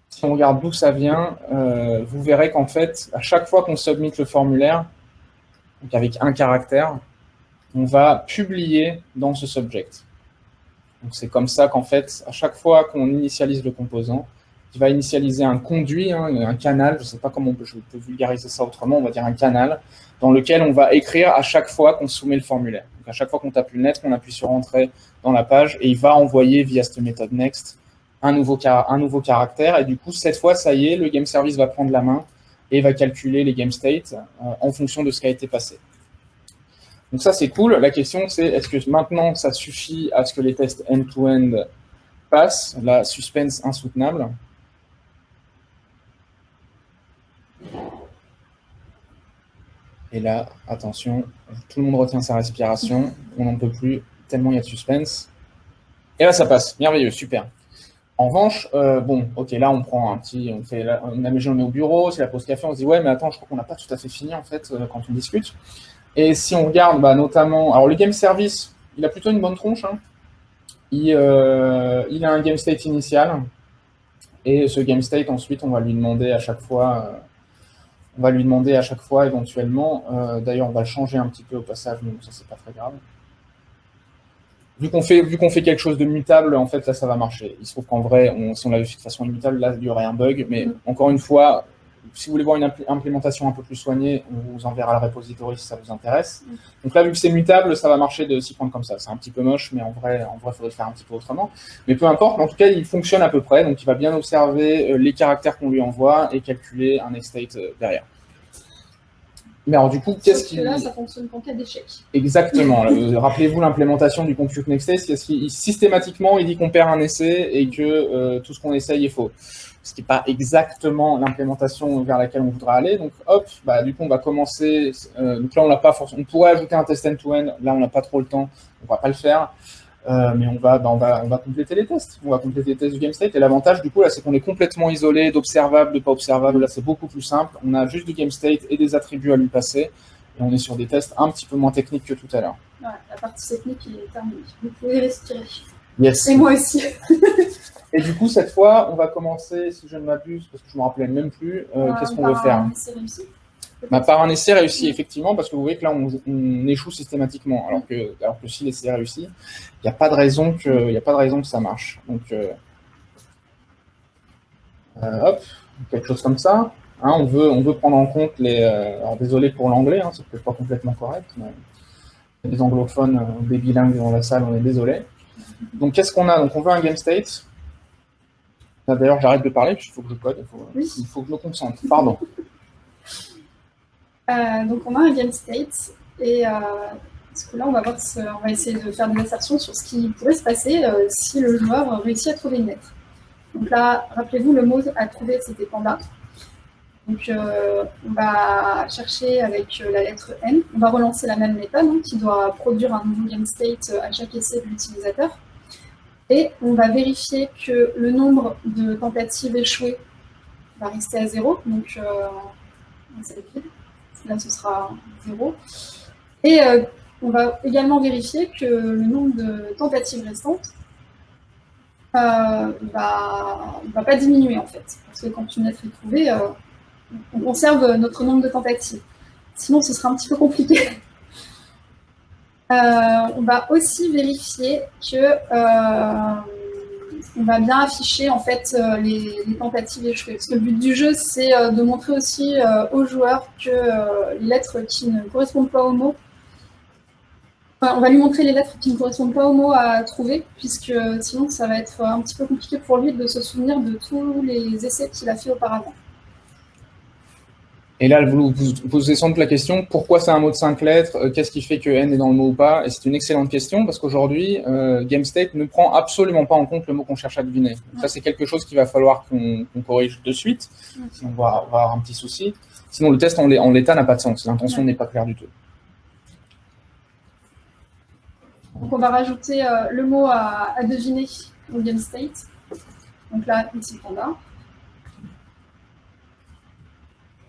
si on regarde d'où ça vient, vous verrez qu'en fait, à chaque fois qu'on submit le formulaire, donc avec un caractère, on va publier dans ce subject. Donc c'est comme ça qu'en fait, à chaque fois qu'on initialise le composant, il va initialiser un conduit, un canal, je ne sais pas comment je peux vulgariser ça autrement, on va dire un canal, dans lequel on va écrire à chaque fois qu'on soumet le formulaire. Donc à chaque fois qu'on tape une lettre, on appuie sur Entrée dans la page, et il va envoyer via cette méthode Next un nouveau caractère, et du coup, cette fois, ça y est, le game service va prendre la main et va calculer les game states en fonction de ce qui a été passé. Donc ça, c'est cool. La question, c'est est-ce que maintenant, ça suffit à ce que les tests end-to-end passent? La suspense insoutenable. Et là, attention, tout le monde retient sa respiration, on n'en peut plus, tellement il y a de suspense. Et là, ça passe, merveilleux, super. En revanche, bon, ok, là, on prend un petit, on est au bureau, c'est la pause café, on se dit, ouais, mais attends, je crois qu'on n'a pas tout à fait fini, en fait, quand on discute. Et si on regarde, notamment, alors le game service, il a plutôt une bonne tronche, hein. Il a un game state initial, et ce game state, ensuite, on va lui demander à chaque fois... éventuellement, d'ailleurs on va le changer un petit peu au passage, mais ça c'est pas très grave. Vu qu'on fait quelque chose de mutable, en fait là ça va marcher. Il se trouve qu'en vrai, si on l'avait fait de façon immutable, là il y aurait un bug, mais encore une fois, si vous voulez voir une implémentation un peu plus soignée, on vous enverra le repository si ça vous intéresse. Donc là, vu que c'est mutable, ça va marcher de s'y prendre comme ça. C'est un petit peu moche, mais en vrai, il faudrait le faire un petit peu autrement. Mais peu importe, en tout cas, il fonctionne à peu près. Donc il va bien observer les caractères qu'on lui envoie et calculer un next state derrière. Mais alors du coup, qu'est-ce qui... là, ça fonctionne qu'en cas d'échec. Exactement. Rappelez-vous l'implémentation du compute next state, systématiquement, il dit qu'on perd un essai et que tout ce qu'on essaye est faux. Ce qui n'est pas exactement l'implémentation vers laquelle on voudra aller. Donc hop, du coup, on va commencer. Donc là, on l'a pas forcément. On pourrait ajouter un test end-to-end. Là, on n'a pas trop le temps. On va pas le faire. Mais on va compléter les tests. On va compléter les tests du game state. Et l'avantage, du coup, là, c'est qu'on est complètement isolé d'observable, de pas observable. Là, c'est beaucoup plus simple. On a juste du game state et des attributs à lui passer. Et on est sur des tests un petit peu moins techniques que tout à l'heure. Ouais, la partie technique est terminée. Vous pouvez respirer. Yes. Et moi aussi. Et du coup, cette fois, on va commencer, si je ne m'abuse, parce que je ne me rappelais même plus, qu'est-ce qu'on veut faire? Un essai réussi. Par un essai réussi, effectivement, parce que vous voyez que là, on échoue systématiquement, alors que si l'essai est réussi, il n'y a pas de raison que ça marche. Donc, hop, quelque chose comme ça. Hein, on veut prendre en compte les... alors, désolé pour l'anglais, hein, c'est peut-être pas complètement correct, mais les anglophones, des bilingues dans la salle, on est désolé. Donc, qu'est-ce qu'on a? Donc, on veut un game state. D'ailleurs, j'arrête de parler, puis il faut que je code, il faut que je me concentre. Pardon. Donc, on a un game state, et parce que là, on va essayer de faire des assertions sur ce qui pourrait se passer si le joueur réussit à trouver une lettre. Donc là, rappelez-vous, le mot à trouver, c'était panda. Donc, on va chercher avec la lettre N. On va relancer la même méthode, qui doit produire un nouveau game state à chaque essai de l'utilisateur. Et on va vérifier que le nombre de tentatives échouées va rester à 0. Donc, là, ce sera 0. Et on va également vérifier que le nombre de tentatives restantes va pas diminuer en fait. Parce que quand une lettre est trouvée, on conserve notre nombre de tentatives. Sinon, ce sera un petit peu compliqué. On va aussi vérifier que on va bien afficher en fait les tentatives échouées. Parce que le but du jeu, c'est de montrer aussi aux joueurs que les lettres qui ne correspondent pas au mot, on va lui montrer les lettres qui ne correspondent pas au mot à trouver, puisque sinon ça va être un petit peu compliqué pour lui de se souvenir de tous les essais qu'il a fait auparavant. Et là, vous posez sans doute la question, pourquoi c'est un mot de 5 lettres? Qu'est-ce qui fait que N est dans le mot ou pas? Et c'est une excellente question, parce qu'aujourd'hui, GameState ne prend absolument pas en compte le mot qu'on cherche à deviner. Donc ça, c'est quelque chose qu'il va falloir qu'on corrige de suite, sinon on va avoir un petit souci. Sinon, le test en l'état n'a pas de sens, l'intention n'est pas claire du tout. Donc on va rajouter le mot à deviner au GameState. Donc là, ici, panda.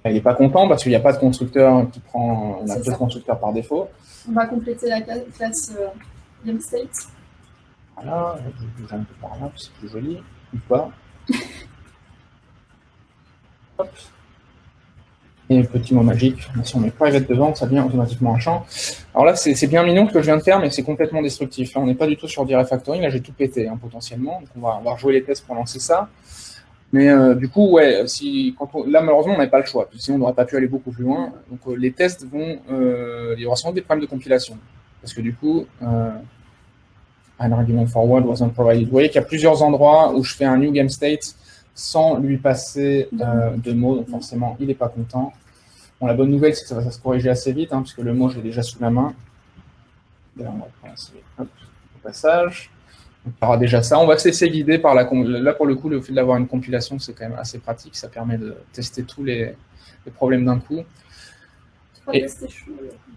Il n'est pas content parce qu'il n'y a pas de constructeur qui prend. On a deux constructeurs par défaut. On va compléter la classe GameState. Voilà, je bouge un peu par là, c'est plus joli. Ou pas. Hop. Et petit mot magique. Si on met private devant, ça devient automatiquement un champ. Alors là, c'est bien mignon ce que je viens de faire, mais c'est complètement destructif. Là, on n'est pas du tout sur du refactoring. Là, j'ai tout pété potentiellement. Donc, on va rejouer les tests pour lancer ça. Mais du coup, ouais, là, malheureusement, on n'avait pas le choix. Sinon, on n'aurait pas pu aller beaucoup plus loin. Donc, les tests vont... il y aura sans doute des problèmes de compilation. Parce que du coup, an argument forward wasn't provided. Vous voyez qu'il y a plusieurs endroits où je fais un new game state sans lui passer de mots. Donc, forcément, il n'est pas content. Bon, la bonne nouvelle, c'est que ça va se corriger assez vite, puisque le mot, je l'ai déjà sous la main. D'ailleurs, on va prendre au passage. Donc, il y aura déjà ça. On va se laisser guider par la... Là, pour le coup, le fait d'avoir une compilation, c'est quand même assez pratique. Ça permet de tester tous les problèmes d'un coup.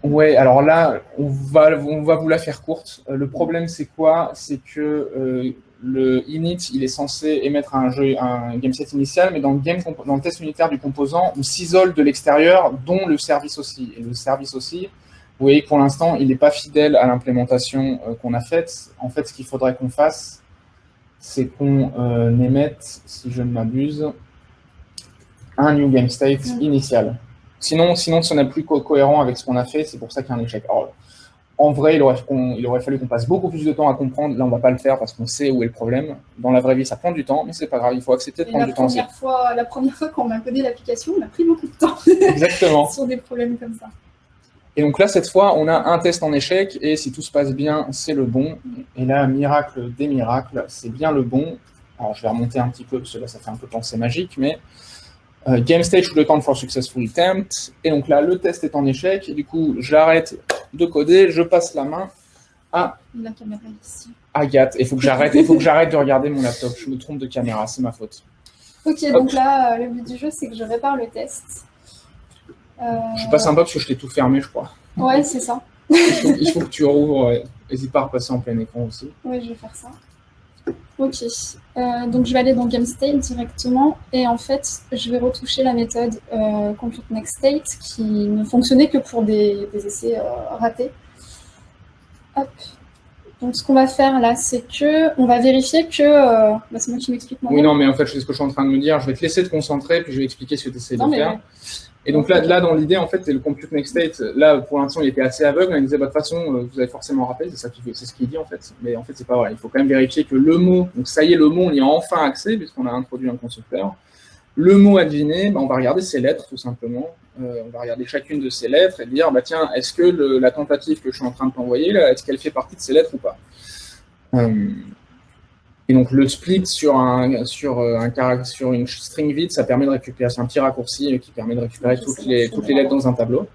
Ouais, alors là, on va vous la faire courte. Le problème, c'est quoi? C'est que le init, il est censé émettre un gameset initial, mais dans le test unitaire du composant, on s'isole de l'extérieur, dont le service aussi. Et le service aussi, vous voyez que pour l'instant, il n'est pas fidèle à l'implémentation qu'on a faite. En fait, ce qu'il faudrait qu'on fasse, c'est qu'on émette, si je ne m'abuse, un new game state initial. Sinon, ce n'est plus cohérent avec ce qu'on a fait, c'est pour ça qu'il y a un échec. Alors, en vrai, il aurait fallu qu'on passe beaucoup plus de temps à comprendre. Là, on ne va pas le faire parce qu'on sait où est le problème. Dans la vraie vie, ça prend du temps, mais c'est pas grave, il faut accepter de prendre du temps. La première fois qu'on a codé l'application, on a pris beaucoup de temps. Exactement. Sur des problèmes comme ça. Et donc là, cette fois, on a un test en échec, et si tout se passe bien, c'est le bon. Et là, miracle des miracles, c'est bien le bon. Alors, je vais remonter un petit peu, parce que là, ça fait un peu penser magique, mais game state should account for successful attempt. Et donc là, le test est en échec, et du coup, j'arrête de coder, je passe la main à la caméra ici. Agathe. Il faut que j'arrête de regarder mon laptop. Je me trompe de caméra, c'est ma faute. Ok, donc là, le but du jeu, c'est que je répare le test. Je suis pas sympa parce que je t'ai tout fermé, je crois. Ouais, c'est ça. Il faut que tu rouvres. N'hésite pas à repasser en plein écran aussi. Oui, je vais faire ça. Ok. Donc, je vais aller dans GameState directement. Et en fait, je vais retoucher la méthode ComputeNextState qui ne fonctionnait que pour des essais ratés. Hop. Donc, ce qu'on va faire là, c'est qu'on va vérifier que... c'est moi qui m'explique moi-même. Oui, non, mais en fait, c'est ce que je suis en train de me dire. Je vais te laisser te concentrer, puis je vais expliquer ce que tu essaies de faire. Et donc là, dans l'idée, en fait, c'est le ComputeNextState. Là, pour l'instant, il était assez aveugle. Il disait, de toute façon, vous avez forcément rappelé, c'est ce qu'il dit, en fait. Mais en fait, c'est pas vrai. Il faut quand même vérifier que le mot, donc ça y est, le mot, on y a enfin accès, puisqu'on a introduit un constructeur. Le mot à deviner, on va regarder ses lettres, tout simplement. On va regarder chacune de ces lettres et dire, tiens, est-ce que la tentative que je suis en train de t'envoyer, est-ce qu'elle fait partie de ces lettres ou pas? Et donc, le split sur une string vide, ça permet de récupérer, c'est un petit raccourci qui permet de récupérer toutes les lettres dans un tableau.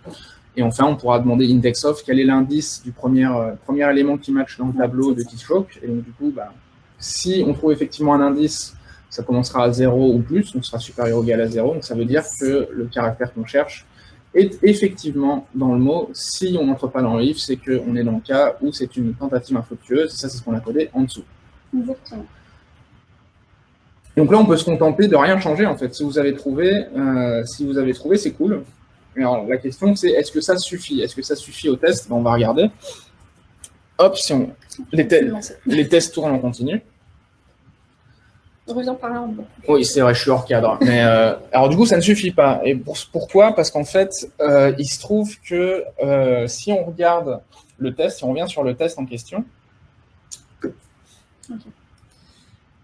Et enfin, on pourra demander index of, quel est l'indice du premier élément qui match dans le tableau de keystroke. Et donc, du coup, si on trouve effectivement un indice, ça commencera à 0 ou plus, donc sera supérieur ou égal à 0. Donc, ça veut dire que le caractère qu'on cherche est effectivement dans le mot. Si on n'entre pas dans le if, c'est qu'on est dans le cas où c'est une tentative infructueuse. Et ça, c'est ce qu'on a codé en dessous. Exactement. Donc là, on peut se contenter de rien changer, en fait. Si vous avez trouvé, c'est cool. Alors, la question, c'est est-ce que ça suffit? Est-ce que ça suffit au test? On va regarder. Hop, si on... les tests tournent en continu. Reviens par là en bas. Oui, c'est vrai, je suis hors cadre. Mais, alors, du coup, ça ne suffit pas. Et pourquoi? Parce qu'en fait, il se trouve que si on regarde le test, si on revient sur le test en question,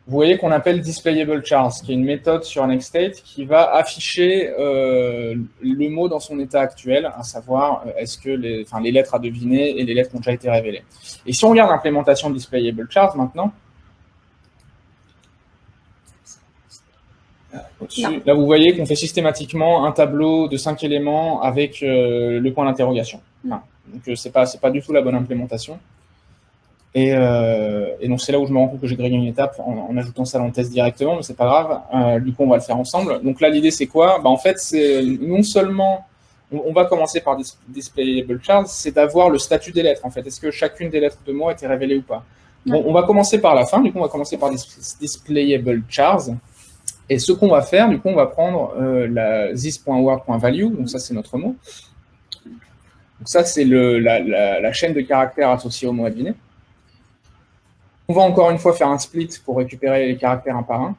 vous voyez qu'on appelle displayable chars, qui est une méthode sur NextState qui va afficher le mot dans son état actuel, à savoir est-ce que les lettres à deviner et les lettres qui ont déjà été révélées. Et si on regarde l'implémentation de displayable chars maintenant, là vous voyez qu'on fait systématiquement un tableau de 5 éléments avec le point d'interrogation. Enfin, donc c'est pas du tout la bonne implémentation. Et donc, c'est là où je me rends compte que j'ai grillé une étape en ajoutant ça dans le test directement, mais c'est pas grave. Du coup, on va le faire ensemble. Donc là, l'idée, c'est quoi? En fait, c'est non seulement, on va commencer par displayable chars, c'est d'avoir le statut des lettres, en fait. Est-ce que chacune des lettres de mots a été révélée ou pas? Bon, on va commencer par la fin. Du coup, on va commencer par displayable chars. Et ce qu'on va faire, du coup, on va prendre la this.word.value. Donc ça, c'est notre mot. Donc ça, c'est la chaîne de caractères associée au mot à deviner. On va encore une fois faire un split pour récupérer les caractères un par un.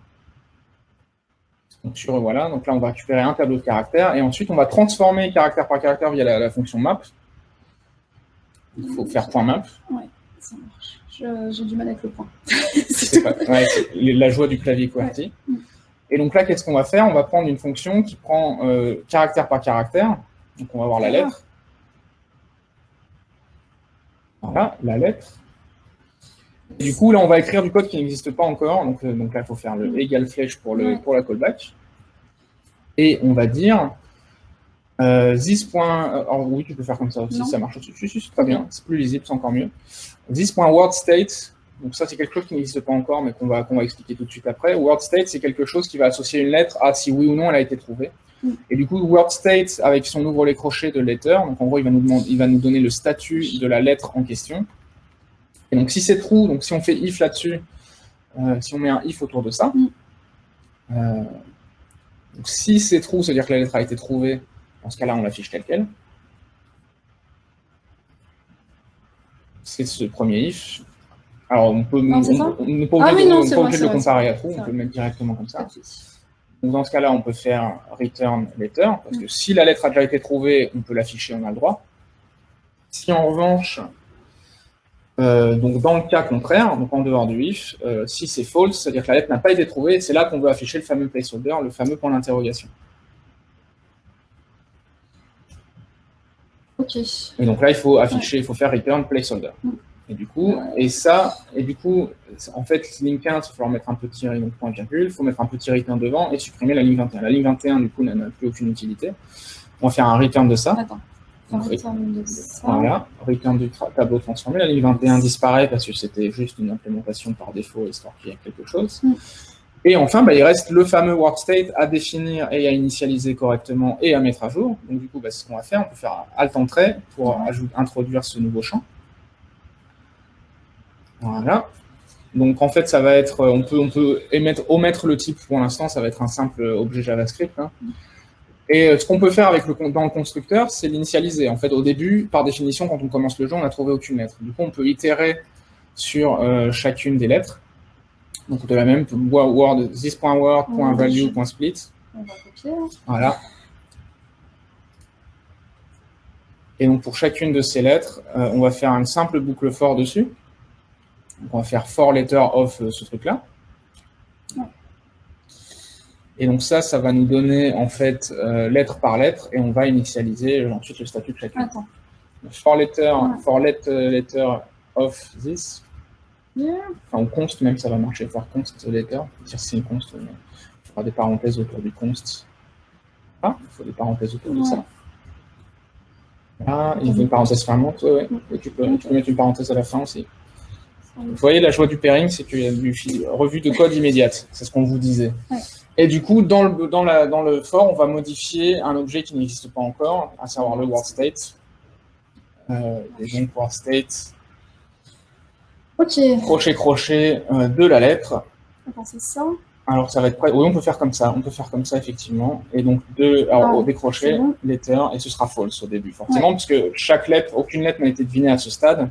Donc, voilà, donc là, on va récupérer un tableau de caractères et ensuite, on va transformer caractère par caractère via la fonction map. Il faut faire point .map. Ouais, ça marche. J'ai du mal avec le point. C'est la joie du clavier QWERTY. Ouais. Et donc là, qu'est-ce qu'on va faire? On va prendre une fonction qui prend caractère par caractère. Donc, on va avoir la lettre. Voilà, la lettre. Et du coup, là, on va écrire du code qui n'existe pas encore. Donc là, il faut faire le égal flèche pour la callback. Et on va dire this. Alors oui, tu peux faire comme ça aussi, ça marche aussi. C'est très bien, c'est plus lisible, c'est encore mieux. This.wordState, donc ça, c'est quelque chose qui n'existe pas encore, mais qu'on va expliquer tout de suite après. WordState, c'est quelque chose qui va associer une lettre à si oui ou non elle a été trouvée. Et du coup, WordState, avec son ouvre-les crochets de letter, donc en gros, il va nous donner le statut de la lettre en question. Et donc, si c'est true, donc si on fait if là-dessus, si on met un if autour de ça, donc si c'est true, c'est-à-dire que la lettre a été trouvée, dans ce cas-là, on l'affiche tel quel. C'est ce premier if. Alors, on peut n'est pas obligé de le comparer à true, on peut le mettre directement comme ça. Donc, dans ce cas-là, on peut faire return letter, parce que si la lettre a déjà été trouvée, on peut l'afficher, on a le droit. Si en revanche, donc dans le cas contraire, donc en dehors du if, si c'est false, c'est-à-dire que la lettre n'a pas été trouvée, c'est là qu'on veut afficher le fameux placeholder, le fameux point d'interrogation. Ok. Et donc là, il faut afficher, il faut faire return placeholder. Et du coup, en fait, ligne 15, il va falloir mettre un petit donc point virgule, il faut mettre un petit return devant et supprimer la ligne 21. La ligne 21, du coup, n'a plus aucune utilité. On va faire un return de ça. Attends. Return de ça. Voilà, return du tableau transformé. La ligne 21 disparaît parce que c'était juste une implémentation par défaut, histoire qu'il y ait quelque chose. Et enfin, il reste le fameux WordState à définir et à initialiser correctement et à mettre à jour. Donc du coup, c'est ce qu'on va faire. On peut faire Alt-Entrée pour introduire ce nouveau champ. Voilà. Donc en fait, ça va être, on peut omettre le type pour l'instant, ça va être un simple objet JavaScript. Hein. Et ce qu'on peut faire dans le constructeur, c'est l'initialiser. En fait, au début, par définition, quand on commence le jeu, on n'a trouvé aucune lettre. Du coup, on peut itérer sur chacune des lettres. Donc de la même, this.word.value.split. On va copier. Voilà. Et donc pour chacune de ces lettres, on va faire une simple boucle for dessus. Donc, on va faire for letter of ce truc-là. Et donc ça va nous donner en fait lettre par lettre et on va initialiser ensuite le statut de chacune. Attends. For letter of this. Enfin, ou const même, ça va marcher. For const letter. Dire si c'est une const, il faudra des parenthèses autour du const. Ah, il faut des parenthèses autour de ça. Ah, il faut une parenthèse fermante. Ouais. Et tu peux mettre une parenthèse à la fin aussi. Vous voyez, la joie du pairing, c'est qu'il y a une revue de code immédiate. C'est ce qu'on vous disait. Ouais. Et du coup, dans le for, on va modifier un objet qui n'existe pas encore, à savoir le WordState. Et donc, WordState. Ok. Crochet de la lettre. Attends, c'est ça. Alors, ça va être prêt. Oui, on peut faire comme ça. On peut faire comme ça, effectivement. Et donc, au décrocher, bon. letter, et ce sera false au début, forcément, parce que chaque lettre, aucune lettre n'a été devinée à ce stade.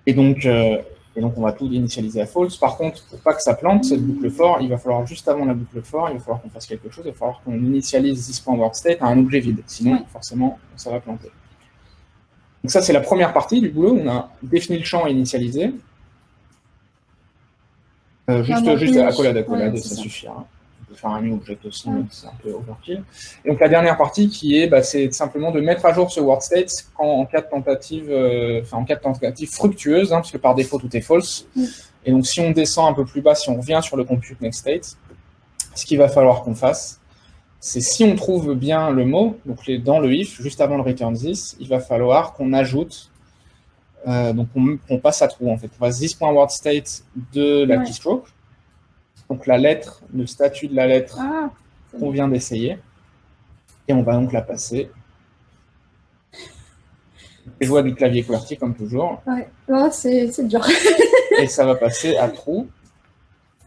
Et donc, on va tout initialiser à false. Par contre, pour pas que ça plante, cette boucle for, il va falloir, juste avant la boucle for, il va falloir qu'on fasse quelque chose. Il va falloir qu'on initialise this.WordState à un objet vide. Sinon, forcément, ça va planter. Donc ça, c'est la première partie du boulot. On a défini le champ et initialisé. Juste accolade, et ça suffira. On peut faire un new object aussi, mais c'est un peu overkill. Et donc la dernière partie qui est, c'est simplement de mettre à jour ce WordState en cas de tentative, fructueuse, parce que par défaut tout est false. Et donc si on descend un peu plus bas, si on revient sur le compute next state, ce qu'il va falloir qu'on fasse, c'est si on trouve bien le mot, donc dans le if, juste avant le return this, il va falloir qu'on ajoute. Donc on passe à true en fait. On passe this.WordState de la keystroke. Donc la lettre, le statut de la lettre qu'on vient d'essayer. Et on va donc la passer. Et je vois du clavier QWERTY comme toujours. Ouais, c'est dur. Et ça va passer à true.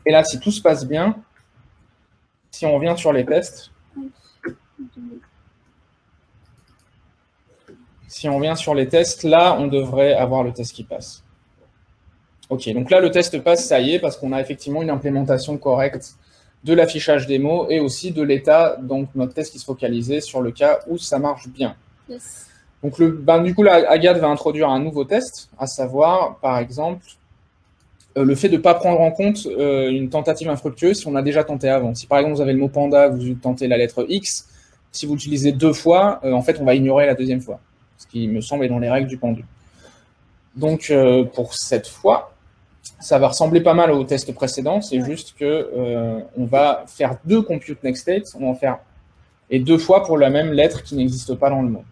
Et là, si tout se passe bien, si on revient sur les tests, là, on devrait avoir le test qui passe. Ok, donc là, le test passe, ça y est, parce qu'on a effectivement une implémentation correcte de l'affichage des mots et aussi de l'état, donc notre test qui se focalisait sur le cas où ça marche bien. Yes. Donc, du coup, là, Agathe va introduire un nouveau test, à savoir, par exemple, le fait de ne pas prendre en compte une tentative infructueuse si on a déjà tenté avant. Si par exemple, vous avez le mot panda, vous tentez la lettre X, si vous l'utilisez 2 fois, en fait, on va ignorer la deuxième fois, ce qui me semble est dans les règles du pendu. Donc, pour cette fois, ça va ressembler pas mal au test précédent, c'est juste que on va faire 2 compute next state, on va en faire et 2 fois pour la même lettre qui n'existe pas dans le mot.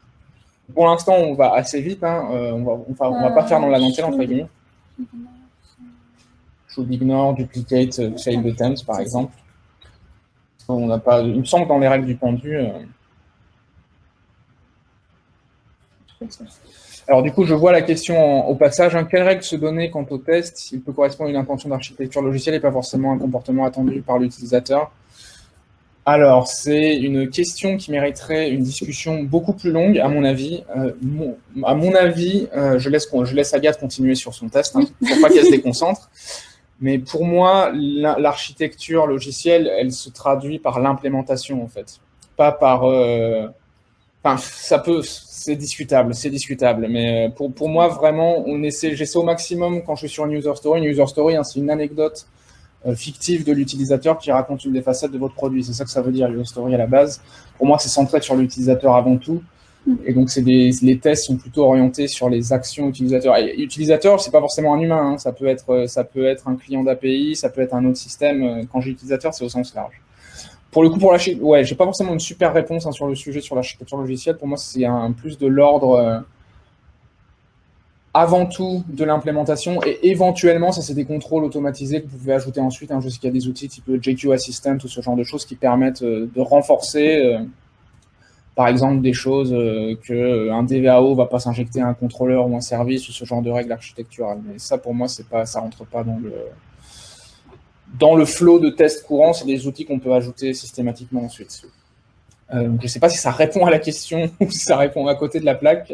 Pour l'instant, on va assez vite, on va pas faire dans la dentelle, entre guillemets. Should ignore, duplicate, failed attempts, par exemple. On n'a pas, il me semble que dans les règles du pendu. Alors du coup, je vois la question au passage. Quelle règle se donner quant au test? Il peut correspondre à une intention d'architecture logicielle et pas forcément un comportement attendu par l'utilisateur. Alors, c'est une question qui mériterait une discussion beaucoup plus longue, à mon avis. Je laisse Agathe continuer sur son test, pour pas qu'elle se déconcentre. Mais pour moi, l'architecture logicielle, elle se traduit par l'implémentation, en fait. Pas par... c'est discutable, mais pour moi, vraiment, j'essaie au maximum quand je suis sur une user story. Une user story, c'est une anecdote fictive de l'utilisateur qui raconte une des facettes de votre produit. C'est ça que ça veut dire, user story à la base. Pour moi, c'est centré sur l'utilisateur avant tout. Et donc, les tests sont plutôt orientés sur les actions utilisateurs. Et utilisateur, c'est pas forcément un humain. Ça peut être un client d'API, ça peut être un autre système. Quand j'ai utilisateur, c'est au sens large. Pour le coup, j'ai pas forcément une super réponse sur le sujet sur l'architecture logicielle. Pour moi, c'est un plus de l'ordre avant tout de l'implémentation et éventuellement, ça c'est des contrôles automatisés que vous pouvez ajouter ensuite. Je sais qu'il y a des outils type JQ Assistant ou ce genre de choses qui permettent de renforcer, par exemple, des choses qu'un DVAO ne va pas s'injecter à un contrôleur ou un service ou ce genre de règles architecturales. Mais ça, pour moi, ça rentre pas dans le flow de tests courants. C'est des outils qu'on peut ajouter systématiquement ensuite. Donc je ne sais pas si ça répond à la question ou si ça répond à côté de la plaque,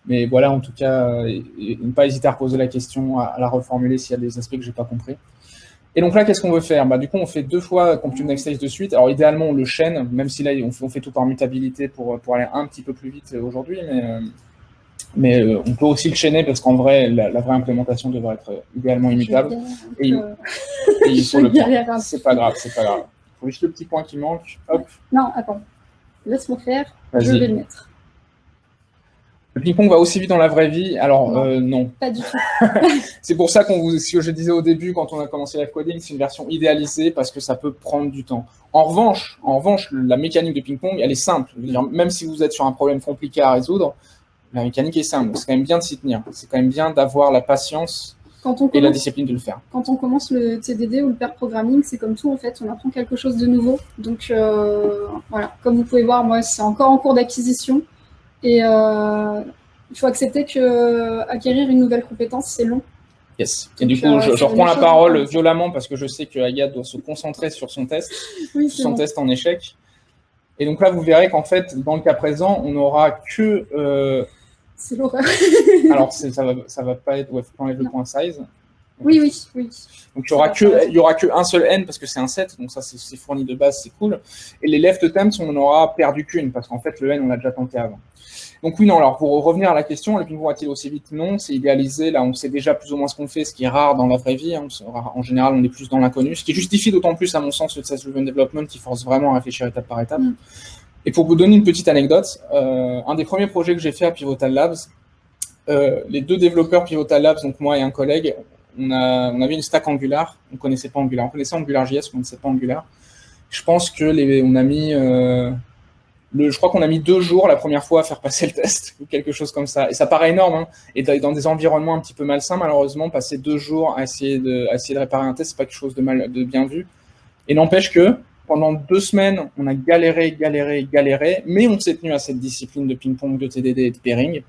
mais voilà, en tout cas, ne pas hésiter à reposer la question, à la reformuler s'il y a des aspects que je n'ai pas compris. Et donc là, qu'est-ce qu'on veut faire? Du coup, on fait 2 fois compute next stage de suite. Alors idéalement, on le chaîne, même si là, on fait tout par mutabilité pour aller un petit peu plus vite aujourd'hui, mais on peut aussi le chaîner parce qu'en vrai, la vraie implémentation devrait être idéalement immutable. Et il faut le point. C'est pas grave. Il faut juste le petit point qui manque. Hop. Non, attends. Laisse-moi faire, je vais le mettre. Le ping-pong va aussi vite dans la vraie vie, alors non. Pas du tout. C'est pour ça ce que je disais au début quand on a commencé live coding, c'est une version idéalisée parce que ça peut prendre du temps. En revanche, la mécanique de ping-pong, elle est simple. Je veux dire, même si vous êtes sur un problème compliqué à résoudre, la mécanique est simple. C'est quand même bien de s'y tenir. C'est quand même bien d'avoir la patience et la discipline de le faire. Quand on commence le TDD ou le pair programming, c'est comme tout en fait, on apprend quelque chose de nouveau. Donc voilà, comme vous pouvez voir, moi c'est encore en cours d'acquisition et il faut accepter que acquérir une nouvelle compétence, c'est long. Yes. Et du coup, je reprends la parole violemment parce que je sais que Agathe doit se concentrer sur son test, son test en échec. Et donc là, vous verrez qu'en fait, dans le cas présent, on n'aura que... C'est l'horreur. Alors, ça va pas être... Ouais, faut enlever le point size. Oui. Donc, il y aura que un seul n parce que c'est un set, donc ça, c'est fourni de base, c'est cool. Et les left attempts, on n'aura perdu qu'une parce qu'en fait, le n, on l'a déjà tenté avant. Donc oui, non, alors pour revenir à la question, le ping-pong va-t-il aussi vite? Non, c'est idéalisé, là on sait déjà plus ou moins ce qu'on fait, ce qui est rare dans la vraie vie, hein. En général on est plus dans l'inconnu, ce qui justifie d'autant plus à mon sens le test-driven development qui force vraiment à réfléchir étape par étape. Et pour vous donner une petite anecdote, un des premiers projets que j'ai fait à Pivotal Labs, les 2 développeurs Pivotal Labs, donc moi et un collègue, on avait une stack Angular, on connaissait pas Angular, on connaissait AngularJS, on connaissait pas Angular. Je pense que on a mis... je crois qu'on a mis 2 jours la première fois à faire passer le test, ou quelque chose comme ça. Et ça paraît énorme, hein. Et dans des environnements un petit peu malsains, malheureusement, passer 2 jours à essayer de réparer un test, c'est pas quelque chose de bien vu. Et n'empêche que, pendant 2 semaines, on a galéré, mais on s'est tenu à cette discipline de ping-pong, de TDD et de pairing.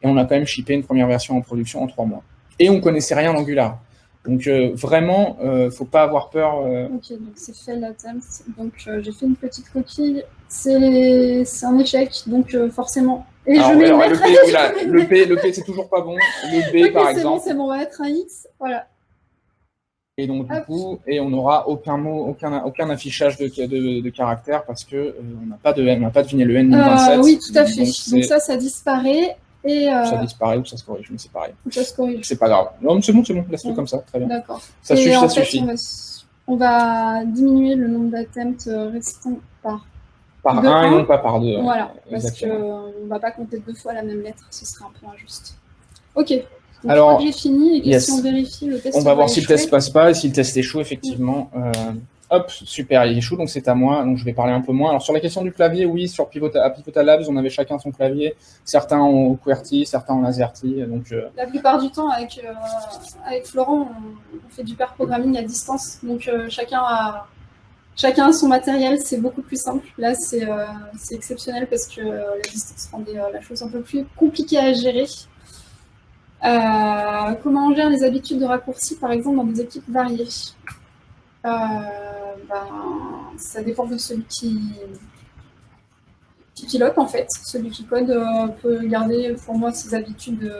Et on a quand même shippé une première version en production en 3 mois. Et on connaissait rien d'Angular. Donc vraiment, faut pas avoir peur. Ok, donc c'est fait l'attempt. Donc j'ai fait une petite coquille. C'est un échec, donc forcément. Et alors, je mets le P c'est toujours pas bon. Le B par exemple. C'est bon, on va mettre un X. Voilà. Et donc du coup, on n'aura aucun mot, aucun affichage de caractères parce que on n'a pas deviné le N 27. Oui, tout à fait. Donc ça disparaît. Et ça disparaît ou ça se corrige, mais c'est pareil. Ça se corrige. C'est pas grave. Non, c'est bon, laisse-le comme ça, très bien. D'accord. Ça suffit. On va diminuer le nombre d'attempts restants par 1 et non pas par 2. Voilà, parce qu'on ne va pas compter 2 fois la même lettre, ce serait un peu injuste. Ok. Donc, alors, je crois que j'ai fini et si on vérifie le test. On va voir si le test passe pas et si le test échoue, effectivement. Hop, super, il échoue, donc c'est à moi, donc je vais parler un peu moins. Alors sur la question du clavier, oui, à Pivotal Labs, on avait chacun son clavier, certains en QWERTY, certains en AZERTY. Donc, la plupart du temps, avec Florent, on fait du pair programming à distance, donc chacun a son matériel, c'est beaucoup plus simple. Là, c'est exceptionnel parce que la distance rendait la chose un peu plus compliquée à gérer. Comment on gère les habitudes de raccourci, par exemple, dans des équipes variées? Ça dépend de celui qui pilote, en fait. Celui qui code peut garder, pour moi, ses habitudes de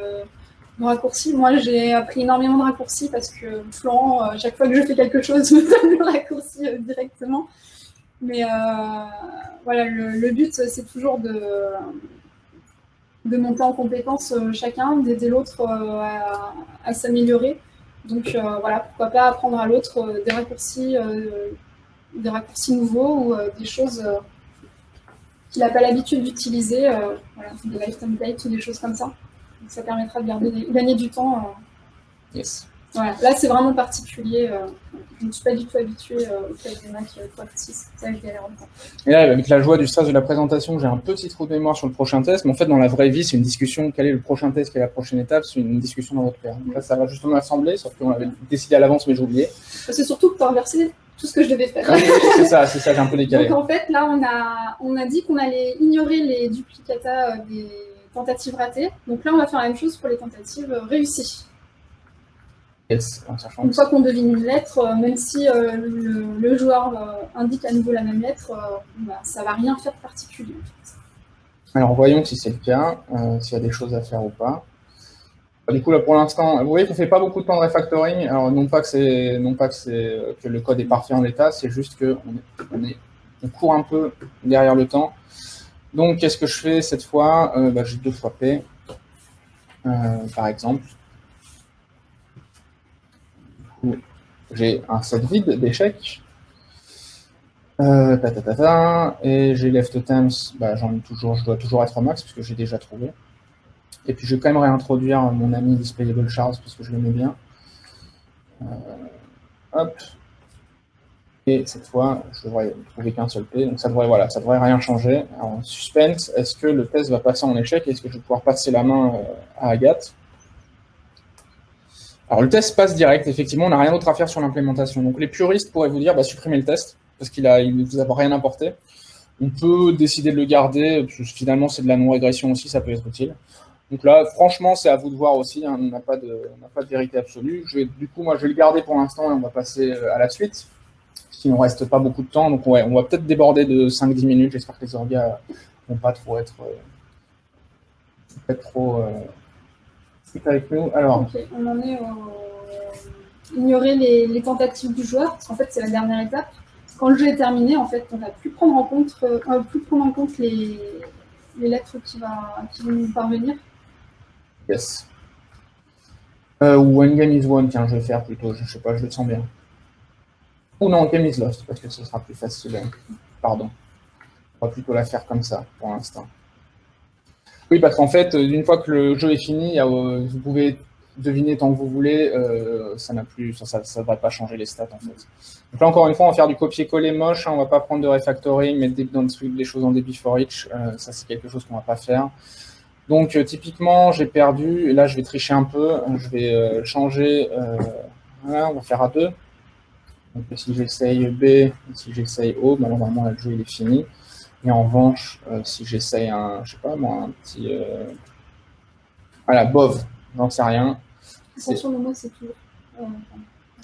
raccourcis. Moi, j'ai appris énormément de raccourcis parce que Florent, chaque fois que je fais quelque chose, me donne le raccourci directement. Mais voilà, le but, c'est toujours de monter en compétence chacun, d'aider l'autre à s'améliorer. Donc voilà, pourquoi pas apprendre à l'autre des raccourcis nouveaux ou des choses qu'il n'a pas l'habitude d'utiliser, voilà, des live templates ou des choses comme ça. Donc ça permettra de gagner du temps. Yes. Voilà. Là, c'est vraiment particulier. Je ne suis pas du tout habituée au fait des Mac QWERTY, ça, je galère longtemps. Et là, avec la joie du stress de la présentation, j'ai un petit trou de mémoire sur le prochain test, mais en fait, dans la vraie vie, c'est une discussion. Quel est le prochain test, quelle est la prochaine étape? C'est une discussion dans votre paire. Donc là, ça va justement assembler, sauf qu'on avait décidé à l'avance, mais j'ai oublié. C'est surtout que tu as inversé tout ce que je devais faire. Oui, c'est ça, j'ai un peu décalé. Donc en fait, là, on a dit qu'on allait ignorer les duplicata des tentatives ratées. Donc là, on va faire la même chose pour les tentatives réussies. Yes, une fois qu'on devine une lettre, même si le joueur indique à nouveau la même lettre, ça ne va rien faire de particulier. Alors voyons si c'est le cas, s'il y a des choses à faire ou pas. Du coup, là, pour l'instant, vous voyez qu'on ne fait pas beaucoup de temps de refactoring. Alors, non pas que le code est parfait en l'état, c'est juste qu'on court un peu derrière le temps. Donc, qu'est-ce que je fais cette fois? J'ai 2 fois P, par exemple. J'ai un set vide d'échecs. Et j'ai left attempts, je dois toujours être au max, parce que j'ai déjà trouvé. Et puis je vais quand même réintroduire mon ami Displayable Charles, parce que je l'aimais bien. Hop. Et cette fois, je devrais trouver qu'un seul P, donc ça devrait rien changer. Alors, suspense, est-ce que le test va passer en échec? Est-ce que je vais pouvoir passer la main à Agathe? Alors le test passe direct, effectivement, on n'a rien d'autre à faire sur l'implémentation. Donc les puristes pourraient vous dire, supprimez le test, parce qu'il ne vous a rien apporté. On peut décider de le garder, finalement c'est de la non-régression aussi, ça peut être utile. Donc là, franchement, c'est à vous de voir aussi, hein, on n'a pas de vérité absolue. Du coup, moi, je vais le garder pour l'instant et on va passer à la suite, parce qu'il ne nous reste pas beaucoup de temps. Donc, ouais, on va peut-être déborder de 5-10 minutes. J'espère que les orgas ne vont pas trop être avec nous. Alors, ok, on en est ignorer les tentatives du joueur, parce qu'en fait, c'est la dernière étape. Quand le jeu est terminé, en fait, on va plus prendre en compte les lettres qui vont nous parvenir. yes. Ou When Game is Won, tiens, je vais faire plutôt, je sais pas, je le sens bien. Ou non, Game is Lost, parce que ce sera plus facile. Pardon. On va plutôt la faire comme ça, pour l'instant. Oui, parce qu'en fait, une fois que le jeu est fini, vous pouvez deviner tant que vous voulez, ça ne va pas changer les stats, en fait. Donc là, encore une fois, on va faire du copier-coller moche, hein, on ne va pas prendre de refactoring, mettre des choses en débit for each, ça c'est quelque chose qu'on ne va pas faire. Donc, typiquement, j'ai perdu, et là, je vais tricher un peu, je vais changer, voilà, on va faire à 2. Donc, si j'essaye B, et si j'essaye O, ben, normalement, le jeu, il est fini. Et en revanche, si j'essaye un, je sais pas moi, un petit, voilà, BOV, j'en sais rien. Attention, le mot, c'est toujours.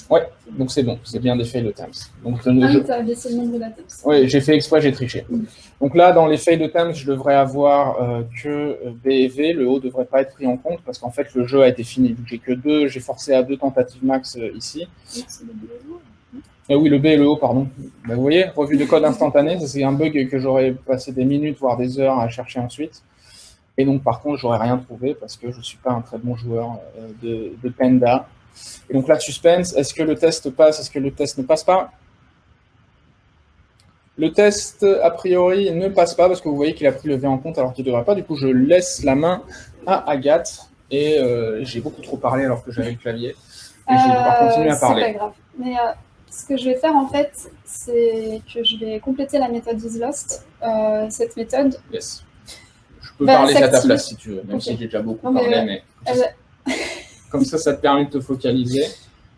Ouais, donc c'est bon, c'est bien des fail de times. Donc, tu as baissé le nombre d'items. Oui, j'ai fait exprès, j'ai triché. Donc là, dans les fail de times, je devrais avoir que B et V. Le haut ne devrait pas être pris en compte parce qu'en fait, le jeu a été fini. J'ai que 2, j'ai forcé à 2 tentatives max ici. Oui, le B et le O, pardon. Ben, vous voyez, revue de code instantanée, c'est un bug que j'aurais passé des minutes, voire des heures à chercher ensuite. Et donc, par contre, j'aurais rien trouvé parce que je ne suis pas un très bon joueur de Panda. Et donc là, suspense, est-ce que le test passe, est-ce que le test ne passe pas? Le test, a priori, ne passe pas parce que vous voyez qu'il a pris le V en compte alors qu'il ne devrait pas. Du coup, je laisse la main à Agathe et j'ai beaucoup trop parlé alors que j'avais le clavier. Et je vais devoir continuer à parler. C'est pas grave. Mais ce que je vais faire, en fait, c'est que je vais compléter la méthode isLost. Cette méthode... Yes. Je peux parler à ta place si tu veux, même si j'ai déjà beaucoup parlé, mais comme ça te permet de te focaliser.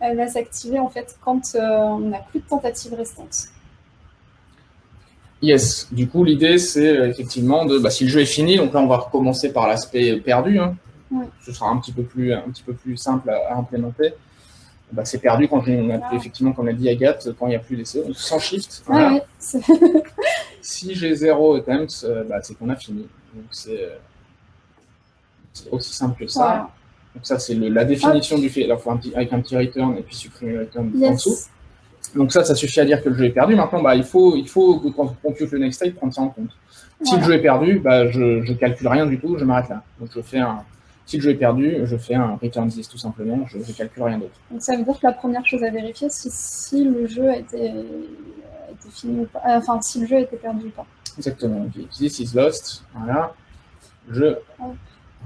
Elle va s'activer, en fait, quand on n'a plus de tentatives restantes. Yes. Du coup, l'idée, c'est effectivement de, si le jeu est fini, donc là, on va recommencer par l'aspect perdu. Hein. Oui. Ce sera un petit peu plus simple à implémenter. C'est perdu quand effectivement, comme l'a dit Agathe, quand il n'y a plus d'essai. Donc, sans shift, voilà. Ouais. Si j'ai 0 attempts, c'est qu'on a fini. Donc, c'est aussi simple que ça. Voilà. Donc, ça, c'est la définition du fait. Alors, avec un petit return et puis supprimer le return en dessous. Donc, ça suffit à dire que le jeu est perdu. Maintenant, il faut quand on compute le next state, prendre ça en compte. Si le jeu est perdu, je ne calcule rien du tout, je m'arrête là. Donc, si le jeu est perdu, je fais un return this tout simplement, je ne calcule rien d'autre. Donc ça veut dire que la première chose à vérifier, c'est si le jeu a été fini ou pas, enfin si le jeu a été perdu ou pas. Exactement, this is lost, voilà, je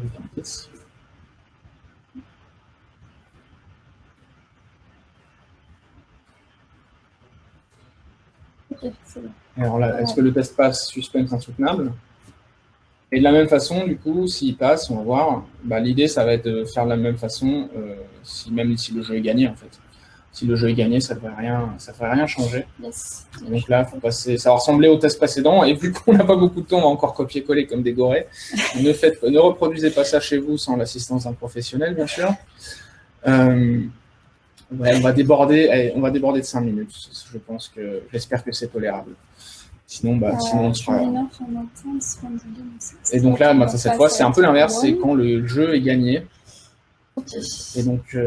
return this. Ok, c'est bon. Alors là, est-ce que le test passe suspense insoutenable? Et de la même façon, du coup, s'il passe, on va voir, l'idée, ça va être de faire de la même façon, même si le jeu est gagné, en fait. Si le jeu est gagné, ça ne devrait rien changer. Yes. Et donc là, faut passer, ça va ressembler au test précédent, et vu qu'on n'a pas beaucoup de temps, on va encore copier-coller comme des gorées. Ne reproduisez pas ça chez vous sans l'assistance d'un professionnel, bien sûr. On va déborder de 5 minutes. J'espère que c'est tolérable. Sinon, on sera. Et donc là, cette fois, c'est un peu l'inverse, c'est quand le jeu est gagné. Ok. Et donc.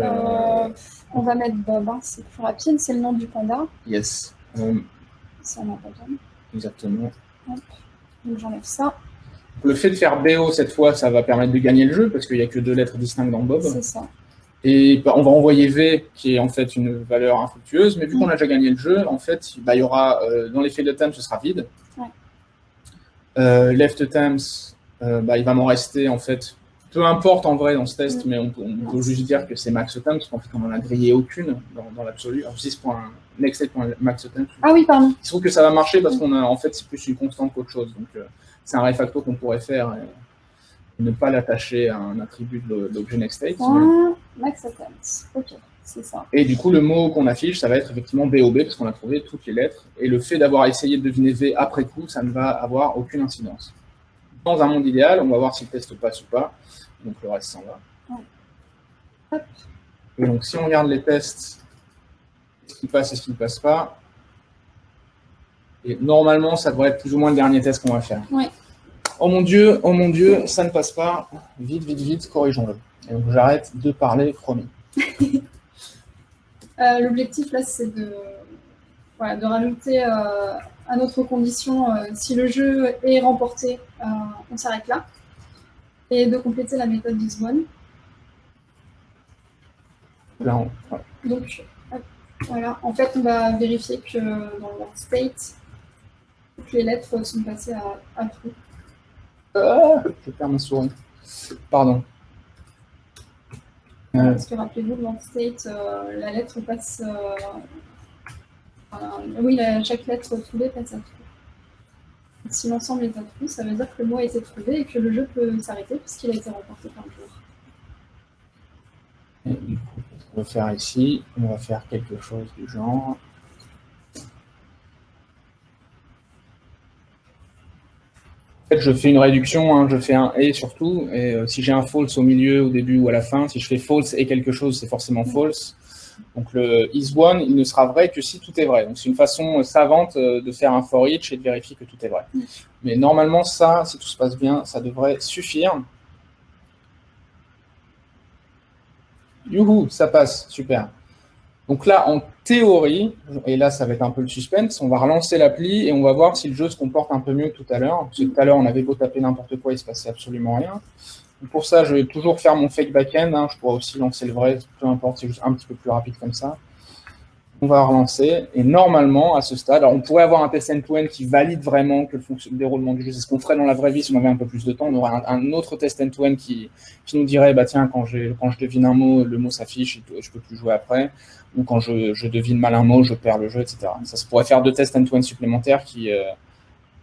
On va mettre Bob, hein, c'est plus rapide, c'est le nom du panda. Yes. Ça, on n'a pas besoin. Exactement. Hop. Donc j'enlève ça. Le fait de faire BO cette fois, ça va permettre de gagner le jeu parce qu'il n'y a que 2 lettres distinctes dans Bob. C'est ça. Et on va envoyer V, qui est en fait une valeur infructueuse, mais vu qu'on a déjà gagné le jeu, en fait, il y aura, dans les fail de times, ce sera vide. Ouais. Left times, il va m'en rester, en fait, peu importe en vrai dans ce test, mais on peut juste dire que c'est max times, parce qu'en fait, on n'en a grillé aucune dans l'absolu. Alors, 6.nextState.max times. Ah oui, pardon. Il se trouve que ça va marcher parce en fait, c'est plus une constante qu'autre chose. Donc, c'est un refacto qu'on pourrait faire. Et ne pas l'attacher à un attribut de l'objet nextState. Max attempts, ok, c'est ça. Et du coup, le mot qu'on affiche, ça va être effectivement BOB, parce qu'on a trouvé toutes les lettres. Et le fait d'avoir essayé de deviner V après coup, ça ne va avoir aucune incidence. Dans un monde idéal, on va voir si le test passe ou pas. donc le reste s'en va. Ouais. Hop. Et donc, si on regarde les tests, ce qui passe et ce qui ne passe pas, et normalement, ça devrait être plus ou moins le dernier test qu'on va faire. Ouais. Oh mon Dieu, ça ne passe pas. Vite, vite, vite, corrigeons-le. Et donc, j'arrête de parler, promis. L'objectif, là, c'est de rajouter à notre condition, si le jeu est remporté, on s'arrête là. Et de compléter la méthode d'IsOne. Là, voilà. Donc, voilà. En fait, on va vérifier que dans leur state, toutes les lettres sont passées à true. Je perds ma souris. Pardon. Parce que rappelez-vous, dans state, la lettre passe. Oui, chaque lettre trouvée passe à true. Si l'ensemble est à true, ça veut dire que le mot a été trouvé et que le jeu peut s'arrêter puisqu'il a été remporté par le joueur. Et du coup, ce qu'on va faire ici, on va faire quelque chose du genre. En fait, je fais une réduction, hein, je fais un et surtout, et si j'ai un false au milieu, au début ou à la fin, si je fais false et quelque chose, c'est forcément false. Donc le isOne, il ne sera vrai que si tout est vrai. Donc c'est une façon savante de faire un for each et de vérifier que tout est vrai. Mais normalement, ça, si tout se passe bien, ça devrait suffire. Youhou, ça passe, super. Donc là, en théorie, et là, ça va être un peu le suspense, on va relancer l'appli et on va voir si le jeu se comporte un peu mieux que tout à l'heure. Parce que tout à l'heure, on avait beau taper n'importe quoi, il ne se passait absolument rien. Donc pour ça, je vais toujours faire mon fake backend. Hein. Je pourrais aussi lancer le vrai, peu importe, c'est juste un petit peu plus rapide comme ça. On va relancer, et normalement, à ce stade, alors on pourrait avoir un test end-to-end qui valide vraiment que le déroulement du jeu, c'est ce qu'on ferait dans la vraie vie si on avait un peu plus de temps. On aurait un autre test end-to-end qui nous dirait, bah tiens, quand je devine un mot, le mot s'affiche, et je peux plus jouer après. Ou quand je devine mal un mot, je perds le jeu, etc. Ça se pourrait faire 2 tests end-to-end supplémentaires qui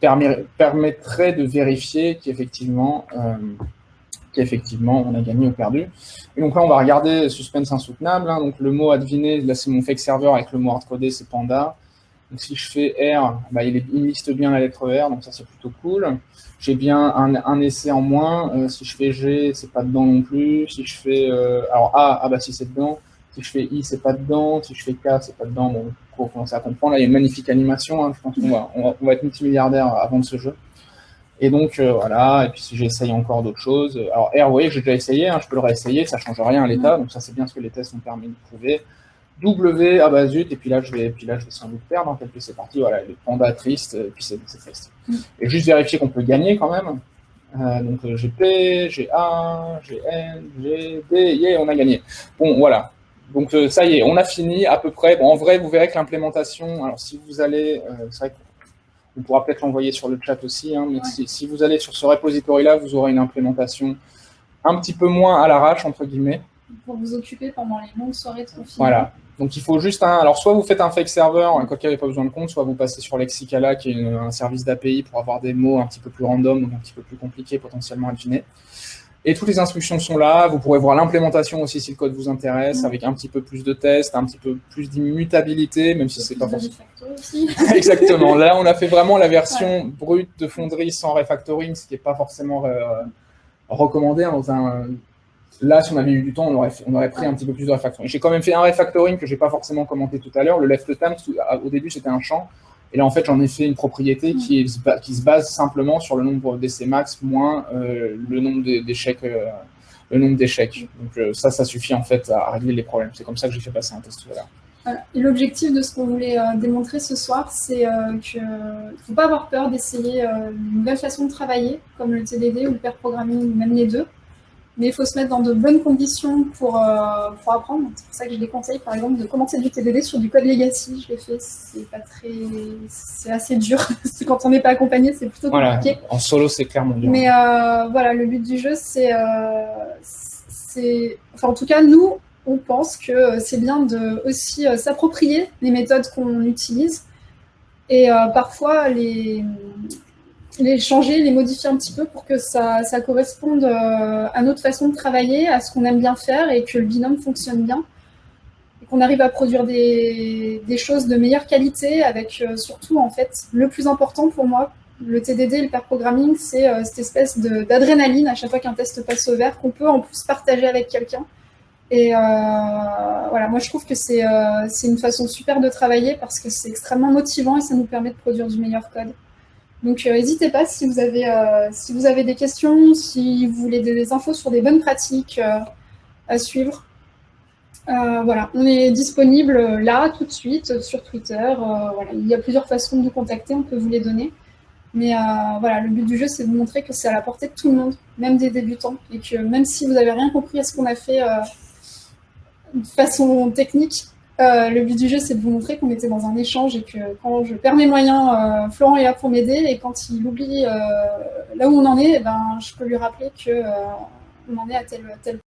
permettraient de vérifier qu'effectivement, on a gagné ou perdu. Et donc là, on va regarder suspense insoutenable. Hein. Donc le mot à deviner, là c'est mon fake server avec le mot hardcodé, c'est panda. Donc si je fais R, bah, il liste bien la lettre R, donc ça c'est plutôt cool. J'ai bien un essai en moins. Si je fais G, c'est pas dedans non plus. Si je fais alors A, bah si c'est dedans. Si je fais I, c'est pas dedans. Si je fais K, c'est pas dedans. Bon, il faut commencer à comprendre. Là, il y a une magnifique animation. Hein. Je pense qu'on va être multimilliardaire avant de ce jeu. Et donc, voilà, et puis si j'essaye encore d'autres choses, alors R, vous voyez, j'ai déjà essayé, hein, je peux le réessayer, ça ne change rien à l'état, donc ça c'est bien ce que les tests ont permis de prouver. W, ah bah zut, et puis là je vais sans doute perdre, hein, tel c'est parti, voilà, le panda triste, et puis c'est triste. Et juste vérifier qu'on peut gagner quand même. Donc j'ai P, j'ai A, j'ai N, j'ai D, yeah, on a gagné. Bon, voilà. Donc ça y est, on a fini à peu près. Bon, en vrai, vous verrez que l'implémentation, alors si vous allez, c'est vrai que on pourra peut-être l'envoyer sur le chat aussi, hein, mais si vous allez sur ce repository-là, vous aurez une implémentation un petit peu moins à l'arrache, entre guillemets. Pour vous occuper pendant les longues soirées de confinement. Voilà. Donc il faut juste alors soit vous faites un fake server, quoi qu'il n'y avait pas besoin de compte, soit vous passez sur Lexicala, qui est un service d'API pour avoir des mots un petit peu plus random, donc un petit peu plus compliqués potentiellement à deviner. Et toutes les instructions sont là. Vous pourrez voir l'implémentation aussi si le code vous intéresse, avec un petit peu plus de tests, un petit peu plus d'immutabilité, même si c'est pas forcément. Exactement. Là, on a fait vraiment la version brute de Foundry sans refactoring, ce qui n'est pas forcément recommandé. Hein, Là, si on avait eu du temps, on aurait pris un petit peu plus de refactoring. J'ai quand même fait un refactoring que je n'ai pas forcément commenté tout à l'heure. Le left time, au début, c'était un champ. Et là, en fait, j'en ai fait une propriété qui se base simplement sur le nombre d'essais max moins le nombre d'échecs. Donc ça suffit en fait à régler les problèmes. C'est comme ça que j'ai fait passer un test tout à l'heure. Voilà. Et l'objectif de ce qu'on voulait démontrer ce soir, c'est qu'il ne faut pas avoir peur d'essayer une nouvelle façon de travailler, comme le TDD ou le pair programming, ou même les deux. Mais il faut se mettre dans de bonnes conditions pour apprendre. C'est pour ça que je déconseille, par exemple, de commencer du TDD sur du code legacy. Je l'ai fait, c'est assez dur. Quand on n'est pas accompagné, c'est plutôt compliqué. Voilà, en solo, c'est clairement dur. Mais voilà, le but du jeu, c'est... Enfin, en tout cas, nous, on pense que c'est bien de aussi s'approprier les méthodes qu'on utilise et parfois les changer, les modifier un petit peu pour que ça corresponde à notre façon de travailler, à ce qu'on aime bien faire et que le binôme fonctionne bien. Et qu'on arrive à produire des choses de meilleure qualité avec surtout, en fait, le plus important pour moi, Le TDD, le pair programming, c'est cette espèce d'adrénaline à chaque fois qu'un test passe au vert qu'on peut en plus partager avec quelqu'un. Et voilà, moi je trouve que c'est une façon super de travailler parce que c'est extrêmement motivant et ça nous permet de produire du meilleur code. Donc n'hésitez pas si vous avez des questions, si vous voulez des infos sur des bonnes pratiques à suivre. Voilà, on est disponible là, tout de suite, sur Twitter. Voilà, il y a plusieurs façons de nous contacter, on peut vous les donner. Mais voilà, le but du jeu, c'est de vous montrer que c'est à la portée de tout le monde, même des débutants. Et que même si vous n'avez rien compris à ce qu'on a fait de façon technique, le but du jeu, c'est de vous montrer qu'on était dans un échange et que quand je perds mes moyens, Florent est là pour m'aider. Et quand il oublie là où on en est, ben, je peux lui rappeler qu'on en est à tel